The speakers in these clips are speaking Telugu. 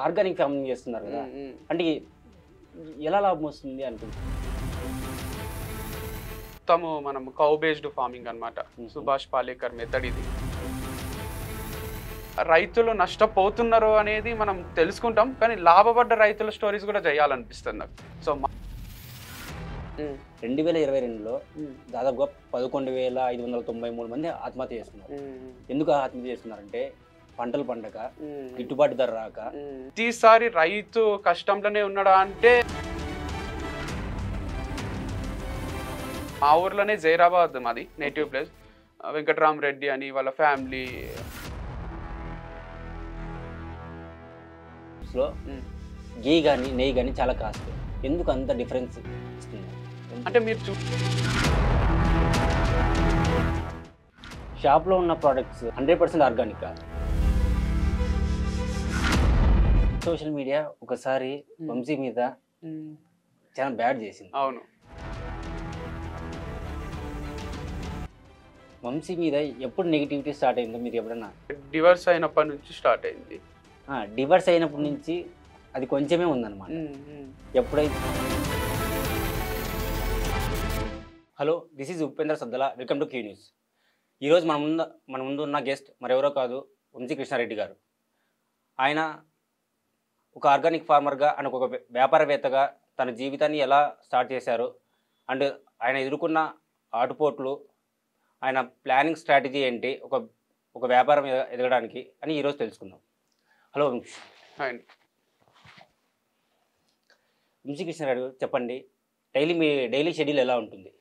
ఆర్గానిక్ ఫార్మింగ్ చేస్తున్నారు కదా, అంటే ఎలా లాభం వస్తుంది అనుకుంటున్నారు? మొత్తము మనం కౌ బేస్డ్ ఫార్మింగ్ అన్నమాట. సుభాష్ పాలేకర్ మెథడ్ ఇది. రైతులు నష్టపోతున్నారు అనేది మనం తెలుసుకుంటాం, కానీ లాభపడ్డ రైతుల స్టోరీస్ కూడా చేయాలనిపిస్తుంది నాకు. సో 2022లో దాదాపుగా 11,593 మంది ఆత్మహత్య చేస్తున్నారు. ఎందుకు ఆత్మహత్య చేస్తున్నారంటే పంటలు పండక, గిట్టుబాటు ధర రాక. ప్రతిసారి రైతు కష్టంలోనే ఉన్నాడా అంటే మా ఊర్లోనే జైరాబాద్ మాది నేటివ్ ప్లేస్. వెంకటరామరెడ్డి అని వాళ్ళ ఫ్యామిలీ లో గీ కానీ నెయ్యి కానీ చాలా కాస్ట్. ఎందుకు అంత డిఫరెన్స్ ఇస్తుంది అంటే మీరు షాప్లో ఉన్న ప్రోడక్ట్స్ 100% ఆర్గానిక్. సోషల్ మీడియా ఒకసారి వంశీ మీద చాలా బ్యాడ్ చేసింది. అవును, వంశీ మీద ఎప్పుడు నెగిటివిటీ స్టార్ట్ అయిందో మీరు ఎప్పుడన్నా? డివర్స్ అయినప్పటి నుంచి స్టార్ట్ అయింది. డివర్స్ అయినప్పటి నుంచి అది కొంచెమే ఉందన్నమాట. ఎప్పుడైతే hello, this is Upendra Saddala, welcome to Q news. ఈరోజు మన ముందు ఉన్న గెస్ట్ మరెవరో కాదు, వంశీ కృష్ణారెడ్డి గారు. ఆయన ఒక ఆర్గానిక్ ఫార్మర్గా అండ్ ఒక వ్యాపారవేత్తగా తన జీవితాన్ని ఎలా స్టార్ట్ చేశారు అండ్ ఆయన ఎదుర్కొన్న ఆటుపోట్లు, ఆయన ప్లానింగ్ స్ట్రాటజీ ఏంటి ఒక వ్యాపారం ఎదగడానికి అని ఈరోజు తెలుసుకుందాం. హలో వంశీ. వంశీ కృష్ణారెడ్డి గారు, చెప్పండి, మీ డైలీ షెడ్యూల్ ఎలా ఉంటుంది?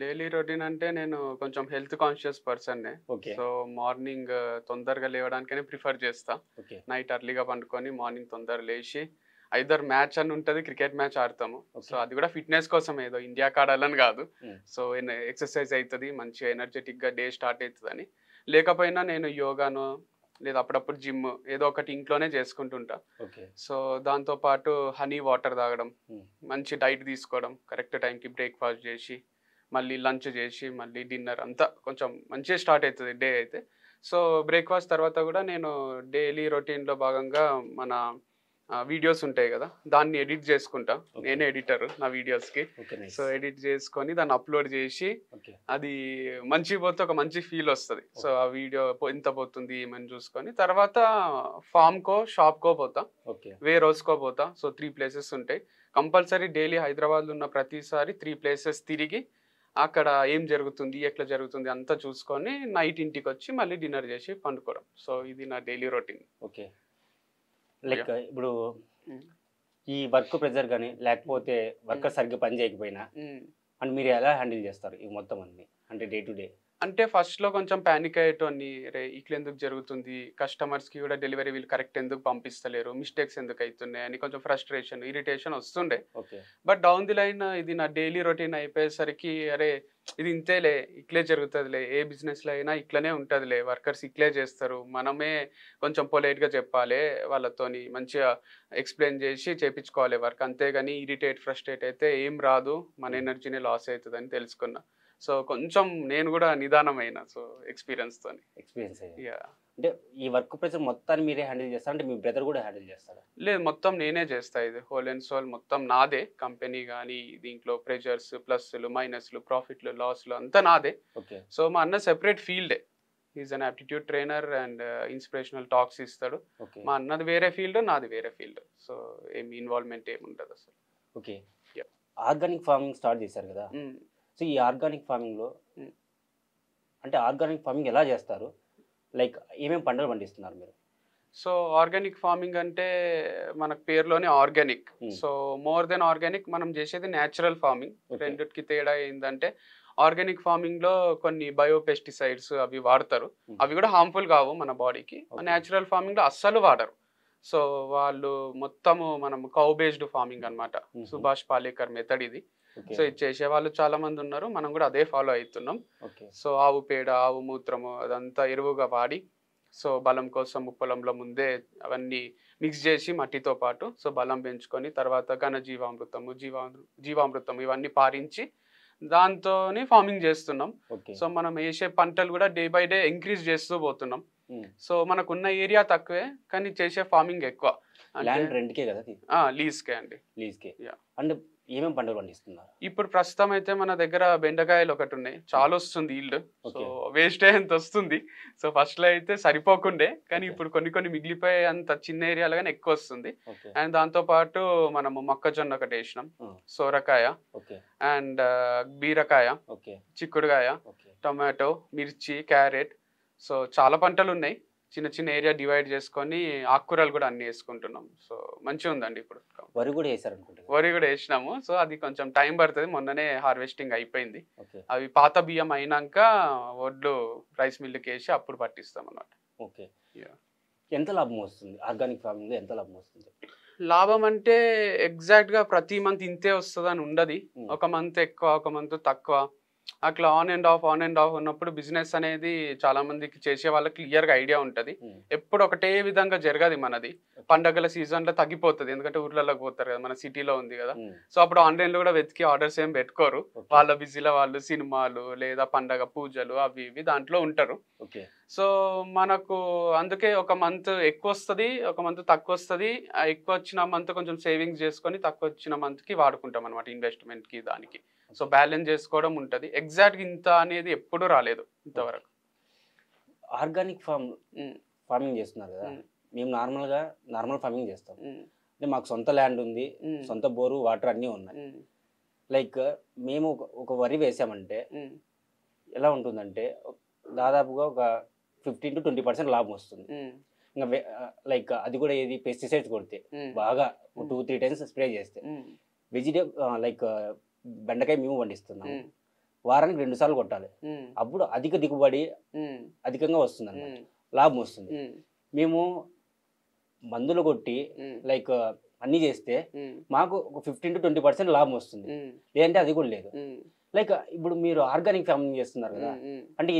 డైలీ రొటీన్ అంటే నేను కొంచెం హెల్త్ కాన్షియస్ పర్సన్నే. సో మార్నింగ్ తొందరగా లేవడానికనే ప్రిఫర్ చేస్తా. నైట్ అర్లీగా పండుకొని మార్నింగ్ తొందరగా లేచి ఐదర్ మ్యాచ్ అని ఉంటుంది, క్రికెట్ మ్యాచ్ ఆడతాము. సో అది కూడా ఫిట్నెస్ కోసం, ఏదో ఇండియా ఆడాలని కాదు. సో ఎక్సర్సైజ్ అవుతుంది, మంచిగా ఎనర్జెటిక్గా డే స్టార్ట్ అవుతుందని. లేకపోయినా నేను యోగాను లేదా అప్పుడప్పుడు జిమ్ ఏదో ఒకటి ఇంట్లోనే చేసుకుంటుంటా. సో దాంతోపాటు హనీ వాటర్ తాగడం, మంచి డైట్ తీసుకోవడం, కరెక్ట్ టైంకి బ్రేక్ఫాస్ట్ చేసి మళ్ళీ లంచ్ చేసి మళ్ళీ డిన్నర్, అంతా కొంచెం మంచిగా స్టార్ట్ అవుతుంది డే అయితే. సో బ్రేక్ఫాస్ట్ తర్వాత కూడా నేను డైలీ రొటీన్లో భాగంగా మన వీడియోస్ ఉంటాయి కదా, దాన్ని ఎడిట్ చేసుకుంటా. నేనే ఎడిటర్ నా వీడియోస్కి. సో ఎడిట్ చేసుకొని దాన్ని అప్లోడ్ చేసి అది మంచి పోతే ఒక మంచి ఫీల్ వస్తుంది. సో ఆ వీడియో ఎంత పోతుంది ఏమని చూసుకొని తర్వాత ఫామ్కో షాప్కో పోతా, వేర్ హౌస్కో పోతా. సో 3 ప్లేసెస్ ఉంటాయి కంపల్సరీ. డైలీ హైదరాబాద్లో ఉన్న ప్రతిసారి 3 ప్లేసెస్ తిరిగి అక్కడ ఏం జరుగుతుంది, ఎట్లా జరుగుతుంది అంతా చూసుకొని నైట్ ఇంటికి వచ్చి మళ్ళీ డిన్నర్ చేసి పండుకోవడం. సో ఇది నా డైలీ రొటీన్. ఓకే, లైక్ ఇప్పుడు ఈ వర్క్ ప్రెజర్ కానీ లేకపోతే వర్కర్ సరిగ్గా పని చేయకపోయినా అండ్ మీరు ఎలా హ్యాండిల్ చేస్తారు ఈ మొత్తం అన్ని, అంటే డే టు డే? అంటే ఫస్ట్లో కొంచెం ప్యానిక్ అయ్యేటోని, రే ఇట్లా ఎందుకు జరుగుతుంది, కస్టమర్స్కి కూడా డెలివరీ వీళ్ళు కరెక్ట్ ఎందుకు పంపిస్తలేరు, మిస్టేక్స్ ఎందుకు అవుతున్నాయి అని కొంచెం ఫ్రస్ట్రేషన్, ఇరిటేషన్ వస్తుండే. బట్ డౌన్ ది లైన్ ఇది నా డైలీ రొటీన్ అయిపోయేసరికి అరే ఇది ఇంతేలే, ఇట్లే జరుగుతుందిలే, ఏ బిజినెస్లో అయినా ఇట్లనే ఉంటుందిలే, వర్కర్స్ ఇట్లే చేస్తారు, మనమే కొంచెం పొలైట్గా చెప్పాలి, వాళ్ళతోని మంచిగా ఎక్స్ప్లెయిన్ చేసి చేయించుకోవాలి వర్క్, అంతేగాని ఇరిటేట్ ఫ్రస్ట్రేట్ అయితే ఏం రాదు, మన ఎనర్జీని లాస్ అవుతుందని తెలుసుకున్నా. సో కొంచెం నేను కూడా నిదానమైన ఎక్స్పీరియన్స్ అంటే ఈ వర్క్ ప్రెషర్ మొత్తాన్ని మీరే హ్యాండిల్ చేస్తారా, అంటే మీ బ్రదర్ కూడా హ్యాండిల్ చేస్తారా? లేదు, మొత్తం నేనే చేస్తా. ఇది హోల్ అండ్ సోల్ మొత్తం నాదే. కంపెనీ కానీ దీంట్లో ప్రెషర్స్, ప్లస్లు, మైనస్లు, ప్రాఫిట్లు, లాస్లు అంతా నాదే. సో మా అన్న సెపరేట్ ఫీల్డే. Is an aptitude trainer and inspirational talks ఇస్తాడు. మా అన్నది వేరే ఫీల్డ్, నాది వేరే ఫీల్డ్. సో ఏమి ఇన్వాల్వ్మెంట్ ఏమి ఉండదు అసలు. ఓకే, ఆర్గానిక్ ఫార్మింగ్ స్టార్ట్ చేశారు కదా, సో ఈ ఆర్గానిక్ ఫార్మింగ్లో అంటే ఆర్గానిక్ ఫార్మింగ్ ఎలా చేస్తారు, లైక్ ఏమేమి పంటలు పండిస్తున్నారు మీరు? సో ఆర్గానిక్ ఫార్మింగ్ అంటే మనకు పేరులోనే organic. So more than organic మనం చేసేది న్యాచురల్ ఫార్మింగ్. రెండిటికి తేడా ఏంటంటే ఆర్గానిక్ ఫార్మింగ్లో కొన్ని బయోపెస్టిసైడ్స్ అవి వాడతారు, అవి కూడా హార్మ్ఫుల్ కావు మన బాడీకి. న్యాచురల్ ఫార్మింగ్లో అస్సలు వాడరు. సో వాళ్ళు మొత్తము మనం కౌ బేస్డ్ ఫార్మింగ్ అనమాట. సుభాష్ పాలేకర్ మెథడ్ ఇది. సో ఇది చేసే వాళ్ళు చాలా మంది ఉన్నారు, మనం కూడా అదే ఫాలో అవుతున్నాం. సో ఆవు పేడ, ఆవు మూత్రము అదంతా ఎరువుగా వాడి, సో బలం కోసం పొలంలో ముందే అవన్నీ మిక్స్ చేసి మట్టితో పాటు సో బలం పెంచుకొని తర్వాత ఘనజీవామృతము, జీవామృతం ఇవన్నీ పారించి దాంతోనే ఫార్మింగ్ చేస్తున్నాం. సో మనం వేసే పంటలు కూడా డే బై డే ఇంక్రీజ్ చేస్తూ పోతున్నాం. సో మనకున్న ఏరియా తక్కువే కానీ చేసే ఫార్మింగ్ ఎక్కువ. ల్యాండ్ రెంట్కే కదా? లీజ్కే అండి. లీజ్కే. అంటే ఏమేమి పంటలు పండిస్తున్నారు ఇప్పుడు ప్రస్తుతం అయితే మన దగ్గర బెండకాయలు ఒకటి ఉన్నాయి, చాలా వస్తుంది ఈల్డ్. సో వేస్ట్ ఎంత వస్తుంది. సో ఫస్ట్ లో అయితే సరిపోకుండే, కానీ ఇప్పుడు కొన్ని మిగిలిపోయే అంత చిన్న ఏరియాలో కానీ ఎక్కువ వస్తుంది. అండ్ దాంతో పాటు మనము మొక్కజొన్న ఒకటి వేసినాం, సోరకాయ అండ్ బీరకాయ, చిక్కుడుకాయ, టొమాటో, మిర్చి, క్యారెట్. సో చాలా పంటలు ఉన్నాయి. చిన్న చిన్న ఏరియా డివైడ్ చేసుకొని ఆకుకూరలు కూడా అన్ని వేసుకుంటున్నాం. సో మంచిగా ఉందండి. ఇప్పుడు వరి కూడా వేసారు? వరి కూడా వేసినాము. సో అది కొంచెం టైం పడుతుంది. మొన్ననే హార్వెస్టింగ్ అయిపోయింది. అవి పాత బియ్యం అయినాక వడ్లు రైస్ మిల్లుకి వేసి అప్పుడు పట్టిస్తాం అన్నమాట. ఓకే. ఎంత లాభం వస్తుంది ఆర్గానిక్ ఫార్మింగ్ లో? ఎంత లాభం వస్తుంది? లాభం అంటే ఎగ్జాక్ట్ గా ప్రతి మంత్ ఇంతే వస్తుంది అని ఉండదు. ఒక మంత్ ఎక్కువ, ఒక మంత్ తక్కువ, అట్లా ఆన్ అండ్ ఆఫ్ ఉన్నప్పుడు బిజినెస్ అనేది చాలా మందికి చేసే వాళ్ళకి క్లియర్ గా ఐడియా ఉంటది. ఎప్పుడు ఒకటే విధంగా జరగదు మనది. పండగల సీజన్ లో తగ్గిపోతుంది, ఎందుకంటే ఊర్లలోకి పోతారు కదా, మన సిటీలో ఉంది కదా. సో అప్పుడు ఆన్లైన్ లో కూడా వెతికి ఆర్డర్స్ ఏం పెట్టుకోరు. వాళ్ళ బిజీలో వాళ్ళు సినిమాలు లేదా పండగ పూజలు అవి ఇవి దాంట్లో ఉంటారు. సో మనకు అందుకే ఒక మంత్ ఎక్కువ వస్తుంది, ఒక మంత్ తక్కువ వస్తుంది. ఎక్కువ వచ్చిన మంత్ కొంచెం సేవింగ్స్ చేసుకొని తక్కువ వచ్చిన మంత్ కి వాడుకుంటాం అనమాట, ఇన్వెస్ట్మెంట్ కి దానికి. సో బ్యాలెన్స్ చేసుకోవడం ఉంటుంది. ఎగ్జాక్ట్ ఇంత అనేది ఎప్పుడు రాలేదు ఇంతవరకు. ఆర్గానిక్ ఫార్మింగ్ చేస్తున్నారు కదా, మేము నార్మల్ ఫార్మింగ్ చేస్తాం. అంటే మాకు సొంత ల్యాండ్ ఉంది, సొంత బోరు, వాటర్ అన్నీ ఉన్నాయి. లైక్ మేము ఒక వరి వేసామంటే ఎలా ఉంటుందంటే దాదాపుగా ఒక 15 to 20% లాభం వస్తుంది. ఇంకా లైక్ అది కూడా ఏది పెస్టిసైడ్స్ కొడితే, బాగా 2-3 times స్ప్రే చేస్తే. లైక్ బెండకాయ మేము పండిస్తున్నాము, వారానికి 2 సార్లు కొట్టాలి. అప్పుడు అధిక దిగుబడి అధికంగా వస్తుంది అన్నమాట, లాభం వస్తుంది. మేము మందులు కొట్టి లైక్ అన్ని చేస్తే మాకు ఒక 15 to 20% లాభం వస్తుంది. లేదంటే అది కూడా లేదు. లైక్ ఇప్పుడు మీరు ఆర్గానిక్ ఫార్మింగ్ చేస్తున్నారు కదా, అంటే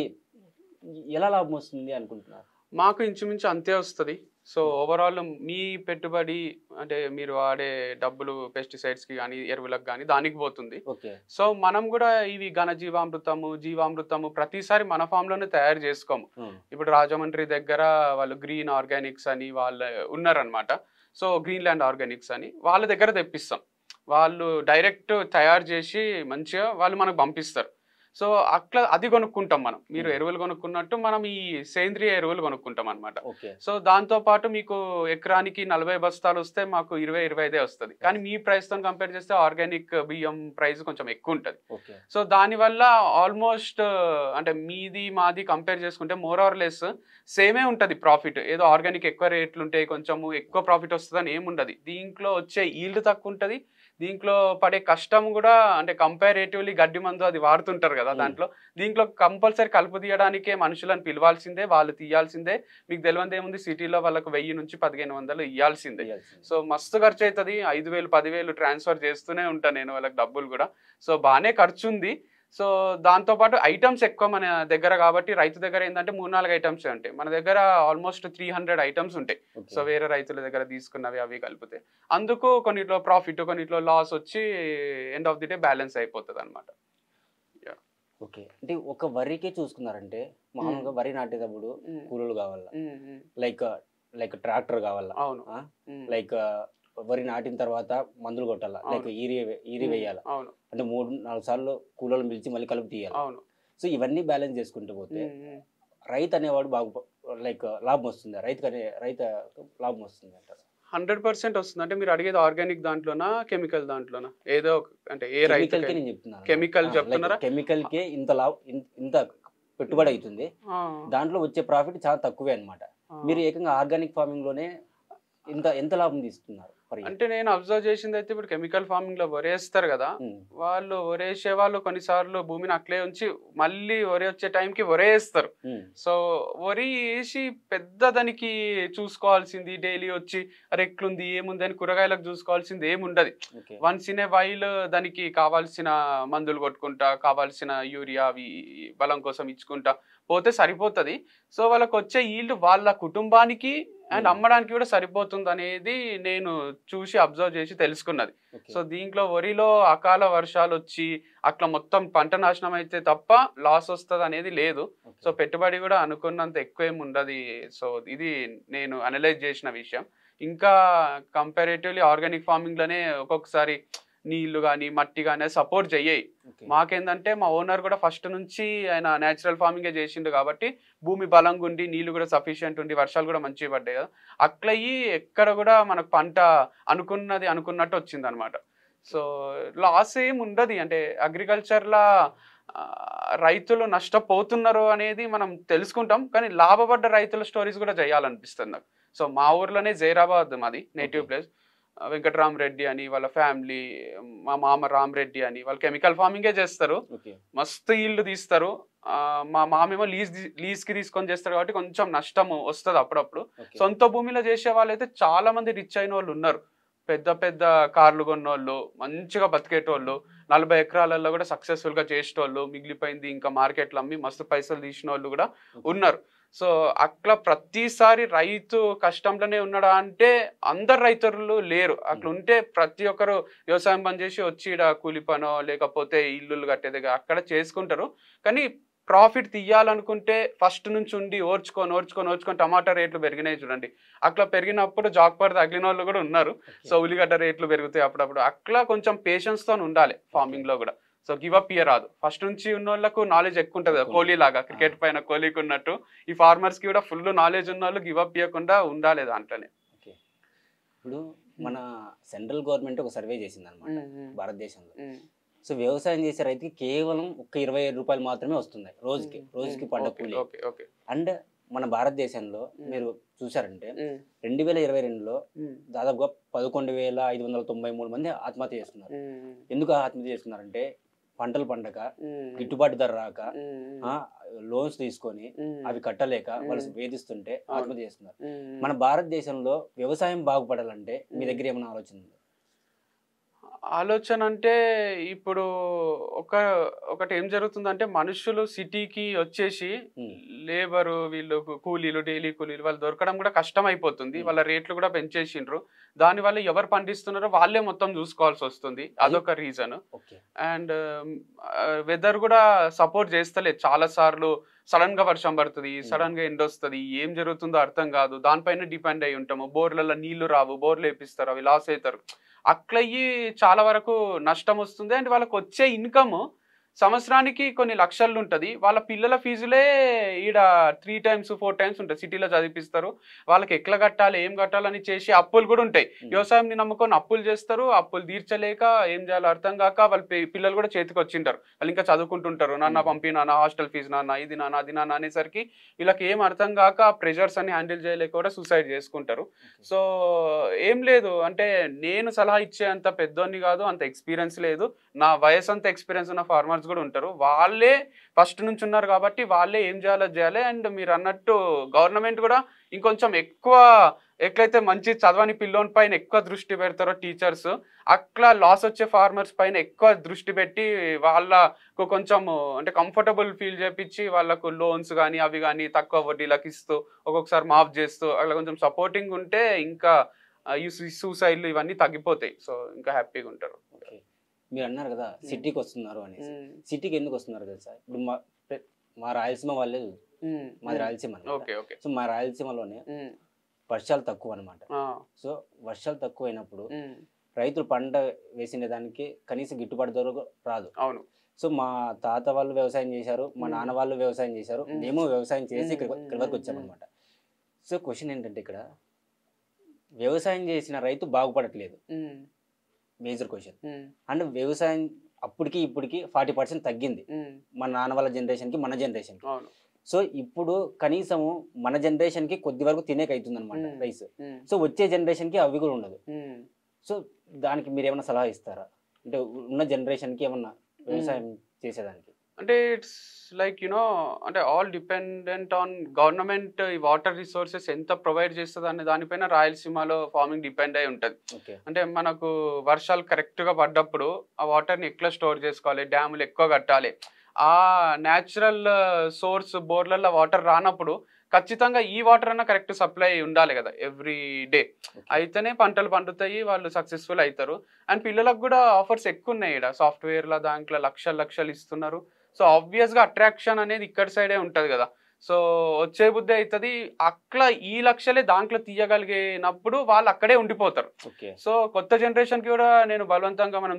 ఎలా లాభం వస్తుంది అనుకుంటున్నారు? మాకు ఇంచుమించు అంతే వస్తుంది. సో ఓవరాల్ మీ పెట్టుబడి అంటే మీరు వాడే డబ్బులు పెస్టిసైడ్స్ కి కానీ ఎరువులకు కానీ దానికి పోతుంది. సో మనం కూడా ఇవి జీవామృతము ప్రతిసారి మన ఫామ్ లోనే తయారు చేసుకోము. ఇప్పుడు రాజమండ్రి దగ్గర వాళ్ళు గ్రీన్ ఆర్గానిక్స్ అని వాళ్ళు ఉన్నారనమాట. సో గ్రీన్ ల్యాండ్ ఆర్గానిక్స్ అని వాళ్ళ దగ్గర తెప్పిస్తాం. వాళ్ళు డైరెక్ట్ తయారు చేసి మంచిగా వాళ్ళు మనకు పంపిస్తారు. సో అట్లా అది కొనుక్కుంటాం మనం. మీరు ఎరువులు కొనుక్కున్నట్టు మనం ఈ సేంద్రియ ఎరువులు కొనుక్కుంటాం అనమాట. సో దాంతో పాటు మీకు ఎకరానికి 40 బస్తాలు వస్తే మాకు 20-25 వస్తుంది. కానీ మీ ప్రైస్ తో కంపేర్ చేస్తే ఆర్గానిక్ బియ్యం ప్రైస్ కొంచెం ఎక్కువ ఉంటుంది. సో దానివల్ల ఆల్మోస్ట్ అంటే మీది మాది కంపేర్ చేసుకుంటే మోర్ ఆర్ లెస్ సేమే ఉంటుంది ప్రాఫిట్. ఏదో ఆర్గానిక్ ఎక్కువ రేట్లు ఉంటాయి, కొంచెము ఎక్కువ ప్రాఫిట్ వస్తుంది అని ఏముండదు. దీంట్లో వచ్చే ఈల్డ్ తక్కువ ఉంటుంది, దీంట్లో పడే కష్టం కూడా అంటే కంపారేటివ్లీ గడ్డి మందు అది వాడుతుంటారు కదా దీంట్లో కంపల్సరీ కలుపు తీయడానికే మనుషులను పిలవాల్సిందే, వాళ్ళు తీయాల్సిందే. మీకు తెలియదు ఏముంది, సిటీలో వాళ్ళకు 1000 నుంచి 1500 ఇవ్వాల్సిందే. సో మస్తు ఖర్చు అవుతుంది. 5000-10,000 ట్రాన్స్ఫర్ చేస్తూనే ఉంటాను నేను వాళ్ళకి డబ్బులు కూడా. సో బాగానే ఖర్చు ఉంది. సో దాంతో పాటు ఐటమ్స్ ఎక్కువ మన దగ్గర కాబట్టి, రైతు దగ్గర ఏంటంటే 3-4 ఐటమ్స్ ఉంటాయి, మన దగ్గర ఆల్మోస్ట్ 300 ఐటమ్స్ ఉంటాయి. సో వేరే రైతుల దగ్గర తీసుకున్నవి అవి కలిపితే అందుకు కొన్నిట్లో ప్రాఫిట్ కొన్నిట్లో లాస్ వచ్చి end of the day balance అయిపోతుంది అనమాట. ఓకే. అంటే ఒక వరికే చూసుకున్నారంటే మామూలుగా వరి నాటేటప్పుడు కూలీలు కావాలా, లైక్ ట్రాక్టర్ కావాలా, లైక్ వరి నాటిన తర్వాత మందులు కొట్టాలా, లైక్ ఈరి వేయాలా, అంటే 3-4 సార్లు కూలీలను పిలిచి మళ్ళీ కలుపు తీయాలి. సో ఇవన్నీ బ్యాలెన్స్ చేసుకుంటూ పోతే రైతు అనేవాడు లైక్ లాభం వస్తుంది, రైతు లాభం వస్తుంది అంటారు? 100% వస్తుంది. అంటే మీరు అడిగేది ఆర్గానిక్ దాంట్లోనా కెమికల్ దాంట్లోనా? ఏదో అంటే ఏ రైతు నేను చెప్తున్నాను, కెమికల్ చెప్తున్నారా? కెమికల్ కే ఇంత పెట్టుబడి అవుతుంది, దాంట్లో వచ్చే ప్రాఫిట్ చాలా తక్కువే అన్నమాట. మీరు ఏకంగా ఆర్గానిక్ ఫార్మింగ్ లోనే ఎంత లాభం తీసుకున్నారు? అంటే నేను అబ్జర్వ్ చేసింది అయితే ఇప్పుడు కెమికల్ ఫార్మింగ్ లో వరేస్తారు కదా, వాళ్ళు వరేసే వాళ్ళు కొన్నిసార్లు భూమిని అట్లే ఉంచి మళ్ళీ వరి వచ్చే టైంకి వరేస్తారు. సో వరి వేసి పెద్ద దానికి చూసుకోవాల్సింది డైలీ వచ్చి రెక్లుంది ఏముంది అని కూరగాయలకు చూసుకోవాల్సింది ఏముండదు. వన్స్ ఇన్ ఏ వైల్ దానికి కావాల్సిన మందులు కొట్టుకుంటా, కావాల్సిన యూరియా అవి బలం కోసం ఇచ్చుకుంటా పోతే సరిపోతుంది. సో వాళ్ళకి వచ్చే ఈల్డ్ వాళ్ళ కుటుంబానికి అండ్ అమ్మడానికి కూడా సరిపోతుంది అనేది నేను చూసి అబ్జర్వ్ చేసి తెలుసుకున్నది. సో దీంట్లో వరిలో అకాల వర్షాలు వచ్చి అట్లా మొత్తం పంట నాశనం అయితే తప్ప లాస్ వస్తుంది అనేది లేదు. సో పెట్టుబడి కూడా అనుకున్నంత ఎక్కువ ఏమి ఉండదు. సో ఇది నేను అనలైజ్ చేసిన విషయం. ఇంకా కంపారేటివ్లీ ఆర్గానిక్ ఫార్మింగ్లోనే ఒక్కొక్కసారి నీళ్లు కానీ మట్టి కానీ సపోర్ట్ చెయ్యాయి. మాకేందంటే మా ఓనర్ కూడా ఫస్ట్ నుంచి ఆయన న్యాచురల్ ఫార్మింగే చేసిండు కాబట్టి భూమి బలంగా ఉండి నీళ్లు కూడా సఫిషియంట్ ఉండి వర్షాలు కూడా మంచిగా పడ్డాయి కదా, అట్లయి ఎక్కడ కూడా మనకు పంట అనుకున్నది అనుకున్నట్టు వచ్చింది అనమాట. సో లాస్ ఏం ఉండదు. అంటే అగ్రికల్చర్లో రైతులు నష్టపోతున్నారు అనేది మనం తెలుసుకుంటాం, కానీ లాభపడ్డ రైతుల స్టోరీస్ కూడా చేయాలనిపిస్తుంది నాకు. సో మా ఊర్లోనే జైరాబాద్ మాది నేటివ్ ప్లేస్. వెంకటరామరెడ్డి అని వాళ్ళ ఫ్యామిలీ, మా మామ రామరెడ్డి అని, వాళ్ళు కెమికల్ ఫార్మింగే చేస్తారు, మస్తు ఈల్డ్ తీస్తారు. మా మామేమో లీజ్కి తీసుకొని చేస్తారు కాబట్టి కొంచెం నష్టం వస్తుంది అప్పుడప్పుడు. సొంత భూమిలో చేసే వాళ్ళైతే చాలా మంది రిచ్ అయిన వాళ్ళు ఉన్నారు. పెద్ద పెద్ద కార్లు కొన్నోళ్ళు, మంచిగా బతికేటోళ్ళు, 40 ఎకరాలలో కూడా సక్సెస్ఫుల్గా చేసేటోళ్ళు, మిగిలిపోయింది ఇంకా మార్కెట్లో అమ్మి మస్తు పైసలు తీసిన వాళ్ళు కూడా ఉన్నారు. సో అట్లా ప్రతిసారి రైతు కష్టంలోనే ఉన్నాడా అంటే అందరు రైతులు లేరు. అట్లా ఉంటే ప్రతి ఒక్కరు వ్యవసాయం బంద్ చేసి వచ్చి ఈడ కూలి పనో లేకపోతే ఇల్లులు కట్టేదిగా అక్కడ చేసుకుంటారు. కానీ ప్రాఫిట్ తీయాలనుకుంటే ఫస్ట్ నుంచి ఉండి ఓర్చుకొని టమాటా రేట్లు పెరిగినాయి చూడండి. అట్లా పెరిగినప్పుడు జాక్పర్ తగిలిన వాళ్ళు కూడా ఉన్నారు. సో ఉల్లిగడ్డ రేట్లు పెరుగుతాయి అప్పుడప్పుడు. అట్లా కొంచెం పేషెన్స్తో ఉండాలి ఫార్మింగ్లో కూడా. సో గివ్ అప్ రాదు. ఫస్ట్ నుంచి ఉన్న వాళ్ళకు నాలెడ్జ్ ఎక్కువ ఉంటుంది, కోహ్లీ లాగా, క్రికెట్ పైన కోహ్లీకి ఉన్నట్టు ఈ ఫార్మర్స్కి కూడా ఫుల్ నాలెడ్జ్ ఉన్న వాళ్ళు గివ్ అప్ ఇవ్వకుండా ఉండాలి దాంట్లోనే. ఇప్పుడు మన సెంట్రల్ గవర్నమెంట్ ఒక సర్వే చేసింది అనమాట భారతదేశంలో. సో వ్యవసాయం చేసే రైతుకి కేవలం ఒక 27 రూపాయలు మాత్రమే వస్తుంది రోజుకి పంట కూలి. అండ్ మన భారతదేశంలో మీరు చూసారంటే 2022లో దాదాపుగా 11,593 మంది ఆత్మహత్య చేస్తున్నారు. ఎందుకు ఆత్మహత్య చేస్తున్నారంటే పంటలు పండక, గిట్టుబాటు ధర రాక, లోన్స్ తీసుకొని అవి కట్టలేక వాళ్ళు వేధిస్తుంటే ఆత్మహత్య చేస్తున్నారు. మన భారతదేశంలో వ్యవసాయం బాగుపడాలంటే మీ దగ్గర ఏమైనా ఆలోచన ఉందా? ఆలోచన అంటే ఇప్పుడు ఒకటి ఏం జరుగుతుందంటే మనుషులు సిటీకి వచ్చేసి లేబరు, వీళ్ళు కూలీలు, డైలీ కూలీలు వాళ్ళు దొరకడం కూడా కష్టం అయిపోతుంది. వాళ్ళ రేట్లు కూడా పెంచేసిండ్రు. దానివల్ల ఎవరు పండిస్తున్నారో వాళ్ళే మొత్తం చూసుకోవాల్సి వస్తుంది. అదొక రీజన్. అండ్ వెదర్ కూడా సపోర్ట్ చేస్తలేదు. చాలా సార్లు సడన్ గా వర్షం పడుతుంది, సడన్ గా ఎండ వస్తుంది, ఏం జరుగుతుందో అర్థం కాదు. దానిపైన డిపెండ్ అయి ఉంటాము. బోర్లలో నీళ్లు రావు, బోర్లు వేపిస్తారు, అవి లాస్ అవుతారు. అట్లయ్యి చాలా వరకు నష్టం వస్తుంది. అండ్ వాళ్ళకి వచ్చే ఇన్కమ్ సంవత్సరానికి కొన్ని లక్షలు ఉంటుంది. వాళ్ళ పిల్లల ఫీజులే ఈడ 3 times 4 times ఉంటుంది. సిటీలో చదివిపిస్తారు. వాళ్ళకి ఎట్లా కట్టాలి, ఏం కట్టాలని చేసి అప్పులు కూడా ఉంటాయి. వ్యవసాయంని నమ్ముకొని అప్పులు చేస్తారు. అప్పులు తీర్చలేక ఏం చేయాలో అర్థం కాక వాళ్ళ పిల్లలు కూడా చేతికి వచ్చింటారు. వాళ్ళు ఇంకా చదువుకుంటుంటారు. నాన్న పంపి, నాన్న హాస్టల్ ఫీజు, నాన్న ఇది నాన్న అది నాన్న అనేసరికి వీళ్ళకి ఏం అర్థం కాక ప్రెషర్స్ అన్ని హ్యాండిల్ చేయలేక కూడా సూసైడ్ చేసుకుంటారు. సో ఏం లేదు అంటే నేను సలహా ఇచ్చే అంత పెద్దోన్ని కాదు, అంత ఎక్స్పీరియన్స్ లేదు. నా వయసు అంత ఎక్స్పీరియన్స్ ఉన్న ఫార్మర్స్ కూడా ఉంటారు. వాళ్ళే ఫస్ట్ నుంచి ఉన్నారు కాబట్టి వాళ్ళే ఏం చేయాలో చేయాలి. అండ్ మీరు అన్నట్టు గవర్నమెంట్ కూడా ఇంకొంచెం ఎక్కువ ఎట్లయితే మంచి చదవని పిల్లోని పైన ఎక్కువ దృష్టి పెడతారో టీచర్స్, అట్లా లాస్ వచ్చే ఫార్మర్స్ పైన ఎక్కువ దృష్టి పెట్టి వాళ్ళకు కొంచెం అంటే కంఫర్టబుల్ ఫీల్ చేపించి వాళ్ళకు లోన్స్ కానీ అవి కానీ తక్కువ వడ్డీలకు ఇస్తూ ఒక్కొక్కసారి మాఫ్ చేస్తూ అట్లా కొంచెం సపోర్టింగ్ ఉంటే ఇంకా ఈ సూసైడ్లు ఇవన్నీ తగ్గిపోతాయి. సో ఇంకా హ్యాపీగా ఉంటారు. మీరు అన్నారు కదా సిటీకి వస్తున్నారు అనేసి. సిటీకి ఎందుకు వస్తున్నారు తెలుసా? ఇప్పుడు మా రాయలసీమ వాళ్ళే, మాది రాయలసీమ. సో మా రాయలసీమలోనే వర్షాలు తక్కువ అనమాట. సో వర్షాలు తక్కువ అయినప్పుడు రైతులు పంట వేసిన దానికి కనీసం గిట్టుబాటు ధర రాదు. అవును. సో మా తాత వాళ్ళు వ్యవసాయం చేశారు, మా నాన్న వాళ్ళు వ్యవసాయం చేశారు, మేము వ్యవసాయం చేసి ఇక్కడ వరకు వచ్చామన్నమాట. సో క్వశ్చన్ ఏంటంటే ఇక్కడ వ్యవసాయం చేసిన రైతు బాగుపడట్లేదు, మేజర్ క్వశ్చన్. అండ్ వ్యవసాయం అప్పటికి ఇప్పటికి 40% తగ్గింది మన నాన్న వాళ్ళ జనరేషన్కి మన జనరేషన్కి. సో ఇప్పుడు కనీసము మన జనరేషన్కి కొద్ది వరకు తినేక అవుతుంది అనమాట రైస్. సో వచ్చే జనరేషన్కి అవి కూడా ఉండదు. సో దానికి మీరు ఏమైనా సలహా ఇస్తారా? అంటే ఉన్న జనరేషన్కి ఏమన్నా వ్యవసాయం చేసేదానికి. అంటే ఇట్స్ లైక్ అంటే ఆల్ డిపెండెంట్ ఆన్ గవర్నమెంట్ ఈ వాటర్ రిసోర్సెస్ ఎంత ప్రొవైడ్ చేస్తుంది అనే దానిపైన రాయలసీమలో ఫార్మింగ్ డిపెండ్ అయి ఉంటుంది. అంటే మనకు వర్షాలు కరెక్ట్గా పడ్డప్పుడు ఆ వాటర్ని ఎట్లా స్టోర్ చేసుకోవాలి, డ్యాములు ఎక్కువ కట్టాలి. ఆ న్యాచురల్ సోర్స్ బోర్లలో వాటర్ రానప్పుడు ఖచ్చితంగా ఈ వాటర్ అన్న కరెక్ట్ సప్లై ఉండాలి కదా ఎవ్రీ డే. అయితేనే పంటలు పండుతాయి, వాళ్ళు సక్సెస్ఫుల్ అవుతారు. అండ్ పిల్లలకు కూడా ఆఫర్స్ ఎక్కువ ఉన్నాయి ఇక్కడ. సాఫ్ట్వేర్ల దాంట్లో లక్షలు ఇస్తున్నారు. సో ఆబ్వియస్గా అట్రాక్షన్ అనేది ఇక్కడ సైడే ఉంటుంది కదా. సో వచ్చే బుద్ధి అవుతుంది, అట్లా ఈ లక్షలే దాంట్లో తీయగలిగినప్పుడు వాళ్ళు అక్కడే ఉండిపోతారు. సో కొత్త జనరేషన్కి కూడా నేను బలవంతంగా మనం